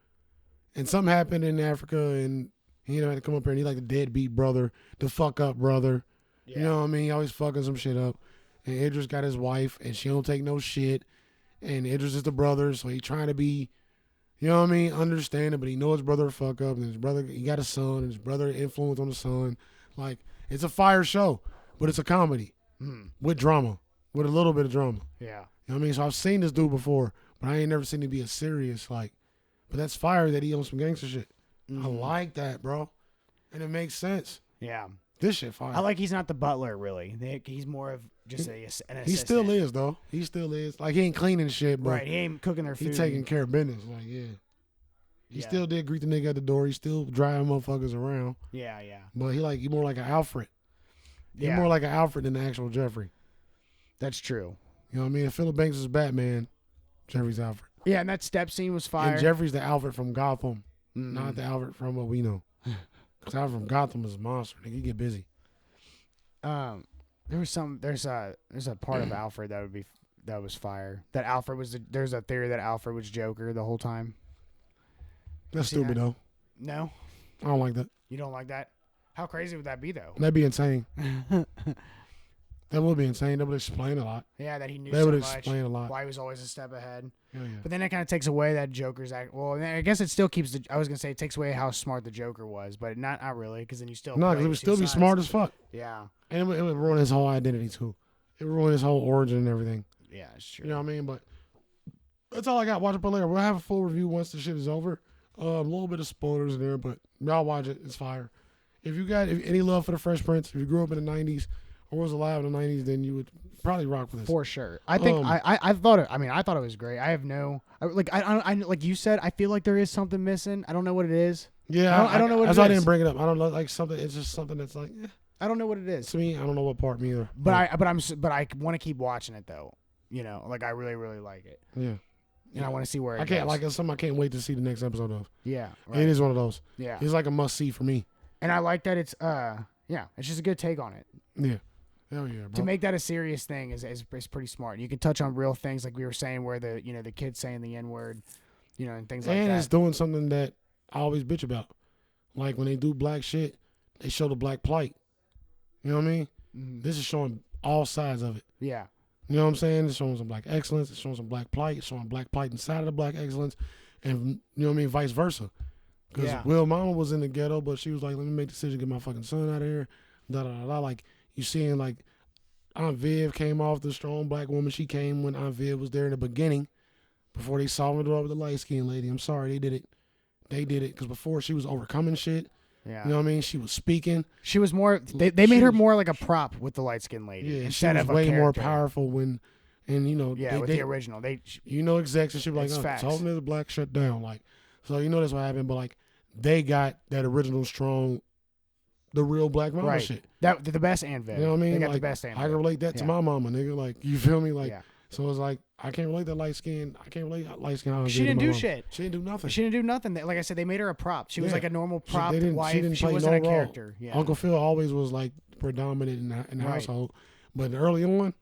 And something happened in Africa, and he had to come up here, and he like the deadbeat brother, the fuck up brother. Yeah. You know what I mean? He always fucking some shit up. And Idris got his wife, and she don't take no shit. And Idris is the brother, so he trying to be, you know what I mean, understanding, but he know his brother fuck up, and his brother, he got a son, and his brother influence on the son. Like, it's a fire show, but it's a comedy with drama, with a little bit of drama. Yeah. You know what I mean? So I've seen this dude before, but I ain't never seen him be a serious, like, but that's fire that he on some gangster shit. I like that, bro. And it makes sense. Yeah. This shit fire. I like he's not the butler, really. He's more of just an assistant. He still is, though. He still is. Like, he ain't cleaning shit, but right. He ain't cooking their food. He taking care of business. Like, yeah. He still did greet the nigga at the door. He still driving motherfuckers around. Yeah. But he more like an Alfred. Yeah. He more like an Alfred than the actual Jeffrey. That's true. You know what I mean? If Philip Banks is Batman, Jeffrey's Alfred. Yeah, and that step scene was fire. And Jeffrey's the Alfred from Gotham, not the Alfred from what we know. Because Alfred from Gotham is a monster. Nigga, he get busy. There's a part of Alfred that was fire. That Alfred was there's a theory that Alfred was Joker the whole time. That's stupid though. No, I don't like that. You don't like that? How crazy would that be though? That'd be insane. That would be insane. That would explain a lot. Yeah, that he knew that so would much. explain a lot. Why he was always a step ahead. Yeah. But then that kind of takes away that Joker's act. Well, I guess it still keeps I was gonna say it takes away how smart the Joker was, but not really, because then you still because it would still be smart as fuck. Yeah. And it would ruin his whole identity too. It would ruin his whole origin and everything. Yeah, it's true. You know what I mean? But that's all I got. Watch it later. We'll have a full review once the shit is over. A little bit of spoilers in there, but y'all watch it. It's fire. If you got any love for the Fresh Prince, if you grew up in the 90s or was alive in the 90s, then you would probably rock with this. For sure. I think I thought it. I mean, I thought it was great. I have no like you said. I feel like there is something missing. I don't know what it is. Yeah, I don't know what it is. That's why I didn't bring it up. I don't know, like something. It's just something that's like. I don't know what it is. To me, I don't know what part me either. But I want to keep watching it though. You know, like I really, really like it. Yeah. And I want to see where it goes. Like it's something I can't wait to see the next episode of. Yeah. Right. It is one of those. Yeah. It's like a must see for me. And I like that it's it's just a good take on it. Yeah. Hell yeah, bro. To make that a serious thing is pretty smart. You can touch on real things like we were saying where the kids saying the N-word, and things like that. And it's doing something that I always bitch about. Like when they do black shit, they show the black plight. You know what I mean? Mm-hmm. This is showing all sides of it. Yeah. You know what I'm saying? It's showing some black excellence. It's showing some black plight. It's showing black plight inside of the black excellence. And, you know what I mean? Vice versa. Because Will Mama was in the ghetto, but she was like, let me make the decision to get my fucking son out of here. Da-da-da-da. Like, you seeing, like, Aunt Viv came off the strong black woman. She came when Aunt Viv was there in the beginning before they saw her with the light-skinned lady. I'm sorry, they did it. They did it because before she was overcoming shit. Yeah. You know what I mean? She was speaking. She was more. They made her more like a prop with the light skinned lady. Yeah, instead she was of a way more character. powerful when, and with the original, execs and she was like, told me the black shut down, like, so that's what happened. But like, they got that original strong, the real black mama shit. That the best Aunt Viv. You know what I mean? They got like, the best Aunt I Viv. can relate that to my mama, nigga. Like, you feel me? Like, yeah. So it's like I can't relate that light skin. I can't relate light skin. She didn't do shit. She didn't do nothing. She didn't do nothing. Like I said, they made her a prop. She was like a normal prop wife. She didn't play wasn't a role. character. Yeah. Uncle Phil always was like predominant in the household, but early on,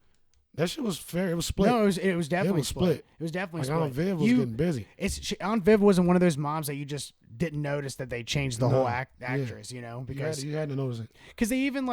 that shit was fair. It was split. No, it was definitely split. It was definitely like split. Aunt Viv was getting busy. Aunt Viv wasn't one of those moms that you just didn't notice that they changed the whole actress, because you had to notice it. Because they even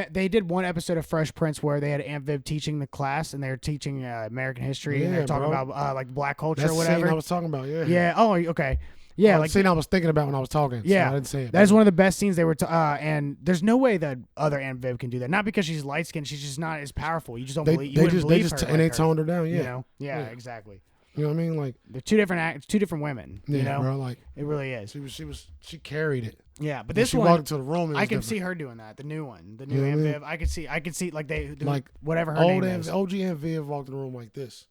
they did one episode of Fresh Prince where they had Aunt Viv teaching the class and they were teaching American history and they're talking about like black culture That's or whatever. The scene I was talking about. Yeah. Yeah. Oh, okay. Yeah, like the scene I was thinking about when I was talking. Yeah, so I didn't say it. That is one of the best scenes they were. And there's no way that other Aunt Viv can do that. Not because she's light skinned, she's just not as powerful. You just don't believe. They toned her down. Yeah. Yeah, exactly. You know what I mean? Like they're two different women. Yeah, bro. Like it really is. She carried it. Yeah, but this she one, walked into the room. I can see her doing that. The new one, the new Aunt Viv. I could see like they do like whatever her name is. OG Aunt Viv walked in the room like this.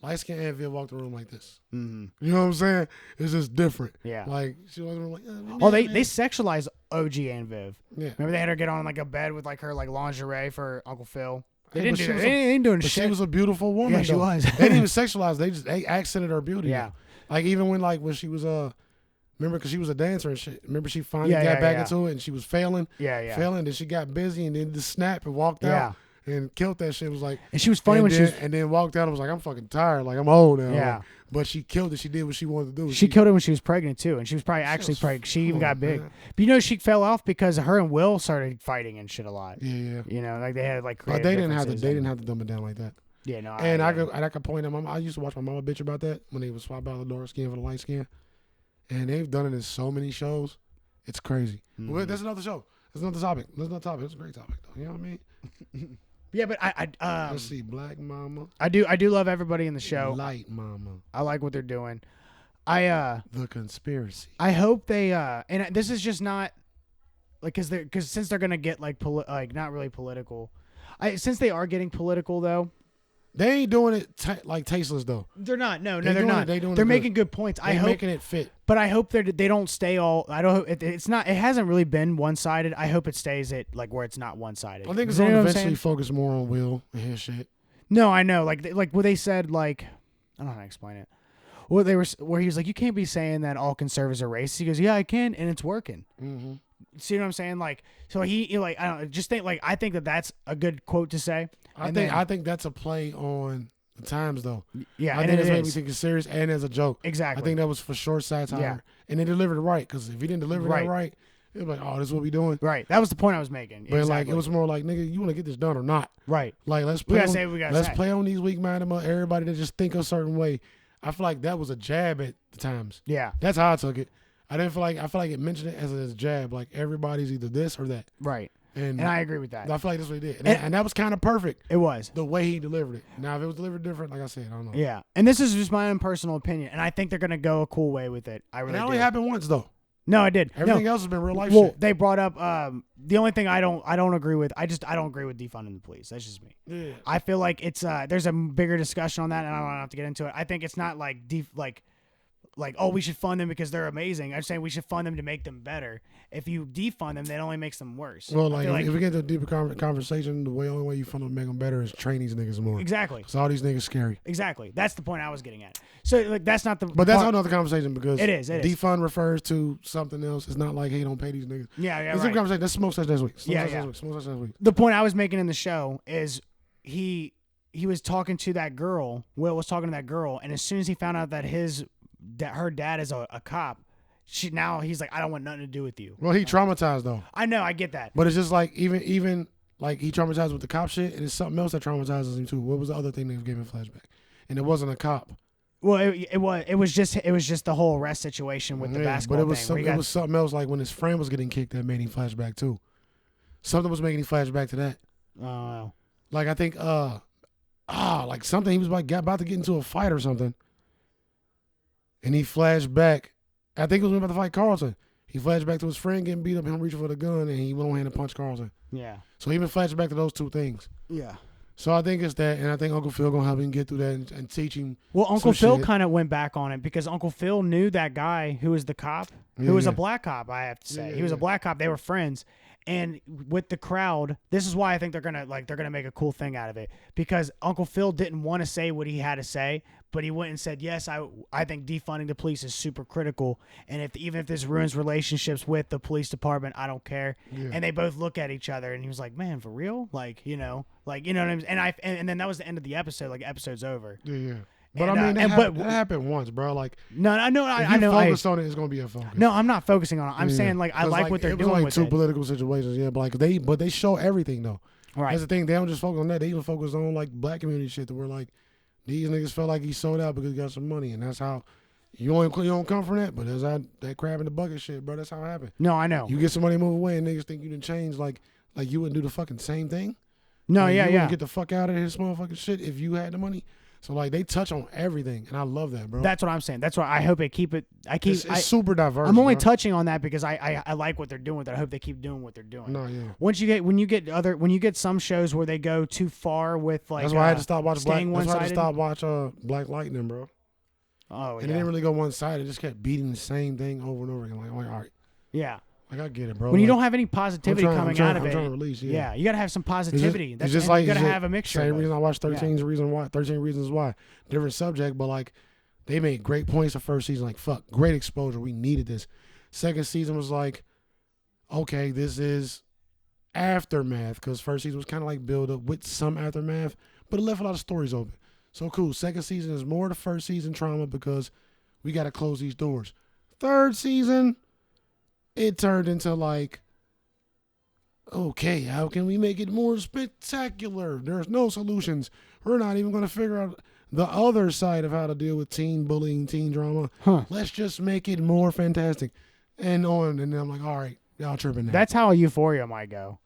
Light skinned Aunt Viv walked in the room like this. Mm-hmm. You know what I'm saying? It's just different. Yeah. Like she walked in the room like. They sexualize OG Aunt Viv. Yeah. Remember they had her get on like a bed with like her like lingerie for Uncle Phil. They Yeah, didn't do that. They ain't doing shit. She was a beautiful woman. Yeah, she though. was. They didn't even sexualize. They accented her beauty. Yeah. Though. Like even when she was remember because she was a dancer and shit. Remember she finally got back into it and she was failing. Yeah. Failing. Then she got busy and then just snapped and walked out. And killed that shit. Was like, and she was funny and then walked out. I was like, I'm fucking tired. Like I'm old now. Yeah. Like, but she killed it. She did what she wanted to do. She killed it when she was pregnant too, and she was probably actually pregnant. She even got big. Man. But she fell off because her and Will started fighting and shit a lot. Yeah. Like they had like. But they didn't have to dumb it down like that. Yeah, no. And I could point at my mom. I used to watch my mama bitch about that when they would swap out the dark skin for the light skin, and they've done it in so many shows. It's crazy. Mm-hmm. Well, that's another show. That's another topic. That's another topic. It's a great topic though. You know what I mean? Yeah, but let's see, Black Mama. I do love everybody in the show. Light Mama. I like what they're doing. The conspiracy. I hope they and this is just not like because since they're gonna get like not really political. Since they are getting political though. They ain't doing it like tasteless though. They're not. No, they're not. They're making good points. They're making it fit. But I hope they don't stay all. I don't. It's not. It hasn't really been one sided. I hope it stays at like where it's not one sided. I think it's going to eventually focus more on Will and his shit. No, I know. Like what they said. Like I don't know how to explain it. Where he was like, you can't be saying that all conservatives are racist. He goes, yeah, I can, and it's working. Mm-hmm. See what I'm saying? Like, so he like, I don't know, just think like, I think that's a good quote to say. I think that's a play on the times though. Yeah, I think that's made me think it's serious and as a joke. Exactly. I think that was for sure satire. Yeah. And they delivered it right because if he didn't deliver that right, it was like, oh, this is what we doing. Right. That was the point I was making. But like, it was more like, nigga, you want to get this done or not? Right. Like, let's play. Let's play on these weak-minded everybody that just think a certain way. I feel like that was a jab at the times. Yeah. That's how I took it. I feel like it mentioned it as a jab, like everybody's either this or that. Right. And I agree with that. I feel like that's what he did. And that was kind of perfect. It was. The way he delivered it. Now, if it was delivered different, like I said, I don't know. Yeah. And this is just my own personal opinion. And I think they're going to go a cool way with it. I really And that do. only happened once, though. No, it did. Everything no. else has been real life Well, shit. they brought up the only thing I don't agree with. I don't agree with defunding the police. That's just me. Yeah. I feel like it's there's a bigger discussion on that, and I don't have to get into it. I think it's not like oh, we should fund them because they're amazing. I'm saying we should fund them to make them better. If you defund them, that only makes them worse. Well, like if we get into a deeper conversation, the only way you fund them to make them better is train these niggas more. Exactly. Because all these niggas scary. Exactly. That's the point I was getting at. So like that's not the. But that's another conversation because it is. defund refers to something else. It's not like, hey, don't pay these niggas. Yeah, It's a conversation. That's smoke session this week. Yeah. Smoke session this week. The point I was making in the show is he was talking to that girl. Will was talking to that girl, and as soon as he found out that her dad is a cop, he's like, I don't want nothing to do with you. Well, he traumatized though. I know, I get that. But it's just like even like he traumatized with the cop shit, and it's something else that traumatizes him too. What was the other thing they gave him flashback? And it wasn't a cop. Well, it was just the whole arrest situation with the basketball but thing. It was something else like when his friend was getting kicked that made him flashback too. Something was making him flashback to that. Oh. Like I think like something he was about to get into a fight or something. And he flashed back. I think it was about to fight Carlton. He flashed back to his friend getting beat up, him reaching for the gun, and he went on hand and punched Carlton. Yeah. So he been flashing back to those two things. Yeah. So I think it's that, and I think Uncle Phil gonna help him get through that and teach him. Well, Uncle Phil kind of went back on it because Uncle Phil knew that guy who was the cop, who was a black cop. I have to say, he was a black cop. They were friends, and with the crowd, this is why I think they're gonna make a cool thing out of it because Uncle Phil didn't want to say what he had to say, but he went and said, yes, I think defunding the police is super critical, and even if this ruins relationships with the police department, I don't care. Yeah. And they both look at each other, and he was like, man, for real, you know what I mean. And then that was the end of the episode. Like episode's over. Yeah. But I mean, that happened once, bro. Like, no, I know. I know. Focus on it, it's gonna be a focus. No, I'm not focusing on it. I'm saying I like what they're doing. It was like two political situations, yeah. But they show everything though. Right. That's the thing. They don't just focus on that. They even focus on like black community shit. That we're like, these niggas felt like he sold out because he got some money, and that's how you don't come from that. But that's how that crab in the bucket shit, bro. That's how it happened. No, I know. You get somebody to move away, and niggas think you done change. Like you wouldn't do the fucking same thing. No, like, you wouldn't get the fuck out of this motherfucking shit if you had the money. So like they touch on everything, and I love that, bro. That's what I'm saying. That's why I hope they keep it. It's super diverse. I'm only touching on that because I like what they're doing with it. I hope they keep doing what they're doing. No, yeah. When you get some shows where they go too far with like. That's why I had to stop watching Black. That's why I had to stop watch Black Lightning, bro. Oh, and it didn't really go one sided. It just kept beating the same thing over and over again. Like, all right. Yeah. Like I get it, bro. When you don't have any positivity coming out of it, I'm trying to release. Yeah, you gotta have some positivity. It's just like you gotta have a mixture. Same reason I watched 13 Reasons Why. Different subject, but like they made great points the first season. Like fuck, great exposure. We needed this. Second season was like, okay, this is aftermath because first season was kind of like build up with some aftermath, but it left a lot of stories open. So cool. Second season is more the first season trauma because we got to close these doors. Third season, it turned into like, okay, how can we make it more spectacular? There's no solutions. We're not even going to figure out the other side of how to deal with teen bullying, teen drama. Let's just make it more fantastic. And then I'm like, all right, y'all tripping now. That's how Euphoria might go.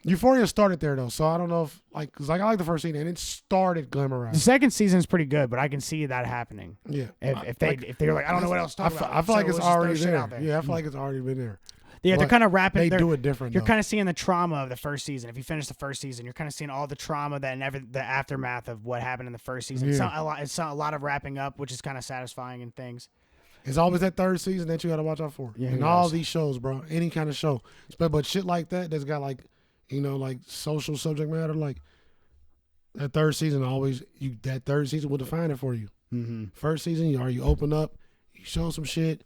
Euphoria started there though, so I don't know if because I like the first season and it started glamorized. The second season is pretty good, but I can see that happening. Yeah, if they're like, I don't know what else to talk about. I feel like it's already there. Yeah, I feel like it's already been there. Yeah, they're kind of wrapping. They do it different. You're kind of seeing the trauma of the first season. If you finish the first season, you're kind of seeing all the trauma the aftermath of what happened in the first season. Yeah. It's a lot of wrapping up, which is kind of satisfying and things. It's always that third season that you got to watch out for. Yeah, in all these shows, bro, any kind of show, but shit like that's got like. Like social subject matter, like that third season that third season will define it for you. Mm-hmm. First season, you open up, you show some shit,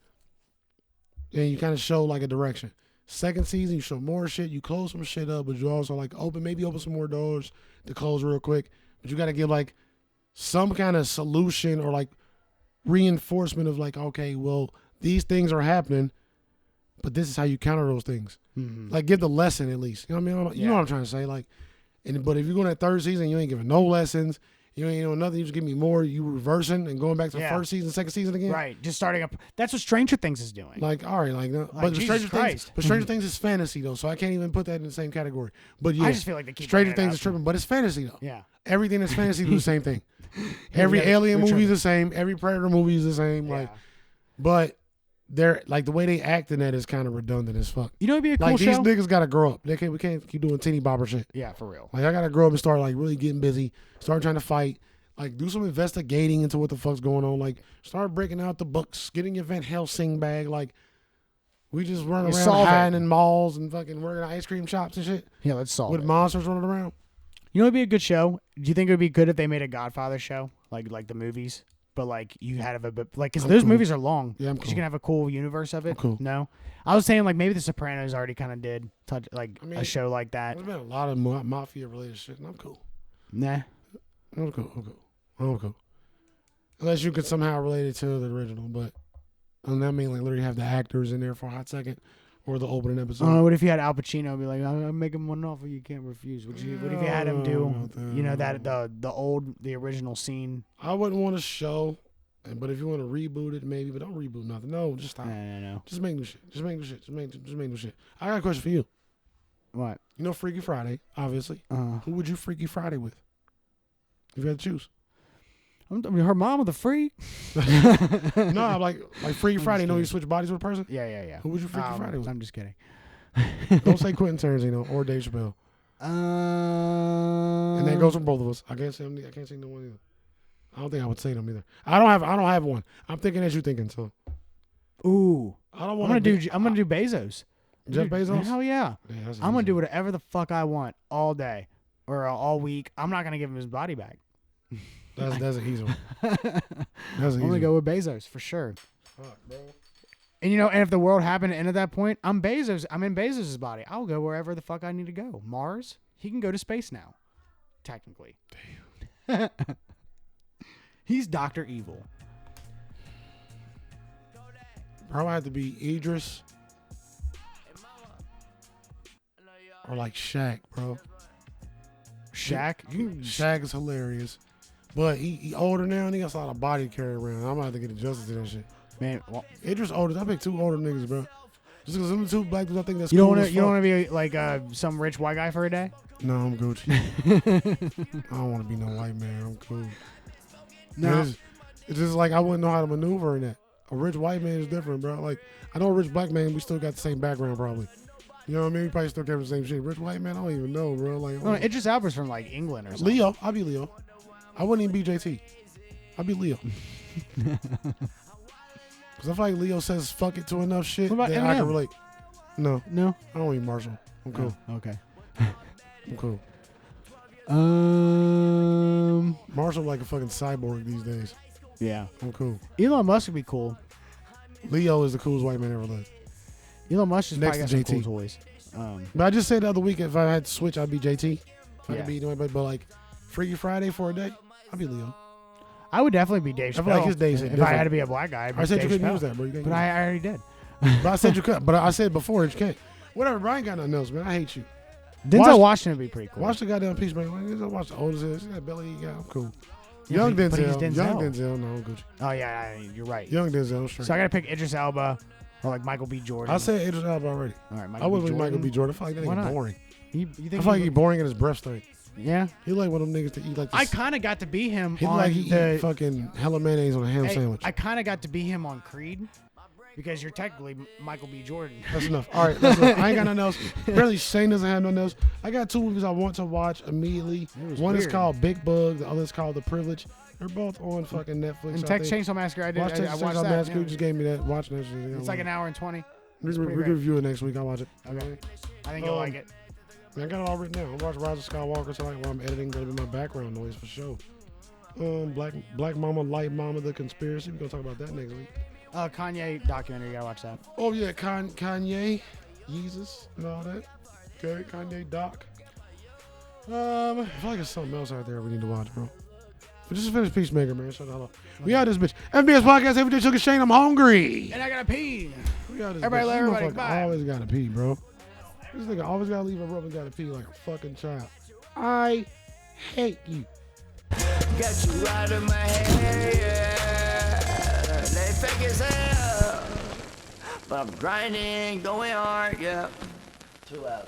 and you kind of show like a direction. Second season, you show more shit, you close some shit up, but you also like open some more doors to close real quick. But you got to give like some kind of solution or like reinforcement of like, okay, well, these things are happening. But this is how you counter those things. Mm-hmm. Like, give the lesson at least. You know what I mean? You know what I'm trying to say? Like, but if you go in that third season, you ain't giving no lessons. You ain't know nothing. You just give me more. You reversing and going back to Yeah. first season, second season again. Right. Just starting up. That's what Stranger Things is doing. Like, all right, but Jesus Christ. Stranger Things is fantasy though, so I can't even put that in the same category. But yeah, I just feel like they keep Stranger bringing it Things is up. tripping, but it's fantasy though. Yeah. Everything that's fantasy is the same thing. Every Yeah, Alien they're movie is tripping. the same. Every Predator movie is the same. Like, Yeah. but they're like the way they act in that is kind of redundant as fuck. You know, it'd be a cool Like these show. niggas gotta grow up. We can't keep doing teeny bopper shit. Yeah, for real. Like I gotta grow up and start like really getting busy. Start trying to fight. Like do some investigating into what the fuck's going on. Like start breaking out the books. Getting your Van Helsing bag. Like we just run around solve it. hiding in malls and fucking working at ice cream shops and shit Yeah, let's solve with it. monsters running around. You know, it'd be a good show. Do you think it would be good if they made a Godfather show, like the movies, but like you had because I'm those cool. movies are long. Yeah, I'm Because cool. you can have a cool universe of it. I'm cool. No, I was saying like maybe The Sopranos already kind of did mean, a show like that. There's been a lot of mafia related shit, and I'm cool. Nah. I'm cool. Unless you could somehow relate it to the original, but and that mean like literally have the actors in there for a hot second, or the opening episode. What if you had Al Pacino be like, I'm making one offer you can't refuse? What if you had him do, the original scene? I wouldn't want to show, but if you want to reboot it, maybe, but don't reboot nothing. No, just stop. No. Just make new shit. Just make new shit. I got a question for you. What? You know Freaky Friday, obviously. Who would you Freaky Friday with? If you had to choose. Her mom with a freak? No, I'm like Freaky Friday. You know you switch bodies with a person? Yeah. Who would you Freaky Friday with? I'm just kidding. Don't say Quentin Tarantino or Dave Chappelle. And that goes for both of us. I can't say no one either. I don't think I would say them either. I don't have one. I'm thinking as you thinking. So. Ooh. I'm gonna do Bezos. Jeff Bezos. Hell yeah. I'm gonna easy. do whatever the fuck I want all day or all week. I'm not gonna give him his body back. That's an easy one. I'm gonna go with Bezos for sure. Fuck, bro. And and if the world happened to end at that point, I'm Bezos. I'm in Bezos' body. I'll go wherever the fuck I need to go. Mars. He can go to space now. Technically. Damn. He's Dr. Evil. Probably have to be Idris or like Shaq, bro. Shaq. Shaq is hilarious, but he older now and he got a lot of body to carry around. I'm gonna have to get adjusted to that shit. Man, Idris older. I pick two older niggas, bro. Just because them the two black dudes, I think that's you don't cool want as to fuck. be like some rich white guy for a day? No, I'm Gucci. I don't want to be no white man. I'm cool. No. It's just like I wouldn't know how to maneuver in that. A rich white man is different, bro. Like I know a rich black man, we still got the same background probably. You know what I mean? We probably still carry the same shit. Rich white man, I don't even know, bro. Like No, Idris Elba's from like England or something. Leo, I'll be Leo. I wouldn't even be JT. I'll be Leo. Because I feel like Leo says fuck it to enough shit What that about I can Eminem? relate. No, No. I don't eat Marshall. I'm cool. Oh, okay. I'm cool. Marshall like a fucking cyborg these days. Yeah. I'm cool. Elon Musk would be cool. Leo is the coolest white man ever lived. Elon Musk is Next probably got to some JT. cool toys. But I just said the other week if I had to switch, I'd be JT. If I Yeah. could be anybody, but like Freaky Friday for a day, I'd be Leo. I would definitely be Dave Chappelle. I feel like his days are if I different. had to be a black guy, I'd be I said Dave you couldn't Chappelle. use that, bro. You can't But use I already did. that. But I said you could. But I said before you can't. Whatever, Brian got nothing else, man. I hate you. Denzel Washington would be pretty cool. Watch the goddamn Peacemaker. Like, watch the oldest is. See that belly he got? I'm cool. Yeah, Young but he's Denzel. Denzel. Young Denzel. No, I'm Gucci. Oh yeah, you're right. Young Denzel. I'm straight. So I gotta pick Idris Elba or like Michael B. Jordan. I said Idris Elba already. All right, I Michael wouldn't B. be Jordan. Michael B. Jordan. I feel like that Why nigga not? boring. You I think feel like he boring and his breath stink. Yeah. He like one of them niggas to eat like this. I kind of got to be him He on like he the. eat fucking hella mayonnaise on a ham sandwich. I kind of got to be him on Creed because you're technically Michael B. Jordan. That's enough. All right, that's enough. I ain't got nothing else. Apparently Shane doesn't have nothing else. I got two movies I want to watch immediately. was One is weird. called Big Bug. The other is called The Privilege. They're both on fucking Netflix. And I Texas think. Chainsaw Massacre, I did. Watch I Texas watched Chainsaw that. Massacre. yeah. You just gave me that. Watch that shit. It's like an hour and 20. We pretty can great. review it next week. I'll watch it. Okay. I think you'll like it. I got it all written down. I'm watching Rise of Skywalker tonight while I'm editing. Gonna be my background noise for sure. Black Mama, Light Mama, The Conspiracy. We're gonna talk about that next week. Kanye documentary, you gotta watch that. Oh yeah, Kanye, Jesus, and all that. Okay, Kanye doc. I feel like there's something else out there we need to watch, bro. But just finish Peacemaker, man. Shut the hell up. We out this bitch. FBS Podcast, every day, Sugar Shane. I'm hungry. And I gotta pee. We out this Everybody bitch. let This everybody, motherfucker bye. always gotta pee, bro. This nigga always gotta leave a room and gotta pee like a fucking child. I hate you. Got you out of my head, yeah. They fake as hell. But I'm grinding, going hard, yeah. 2 out.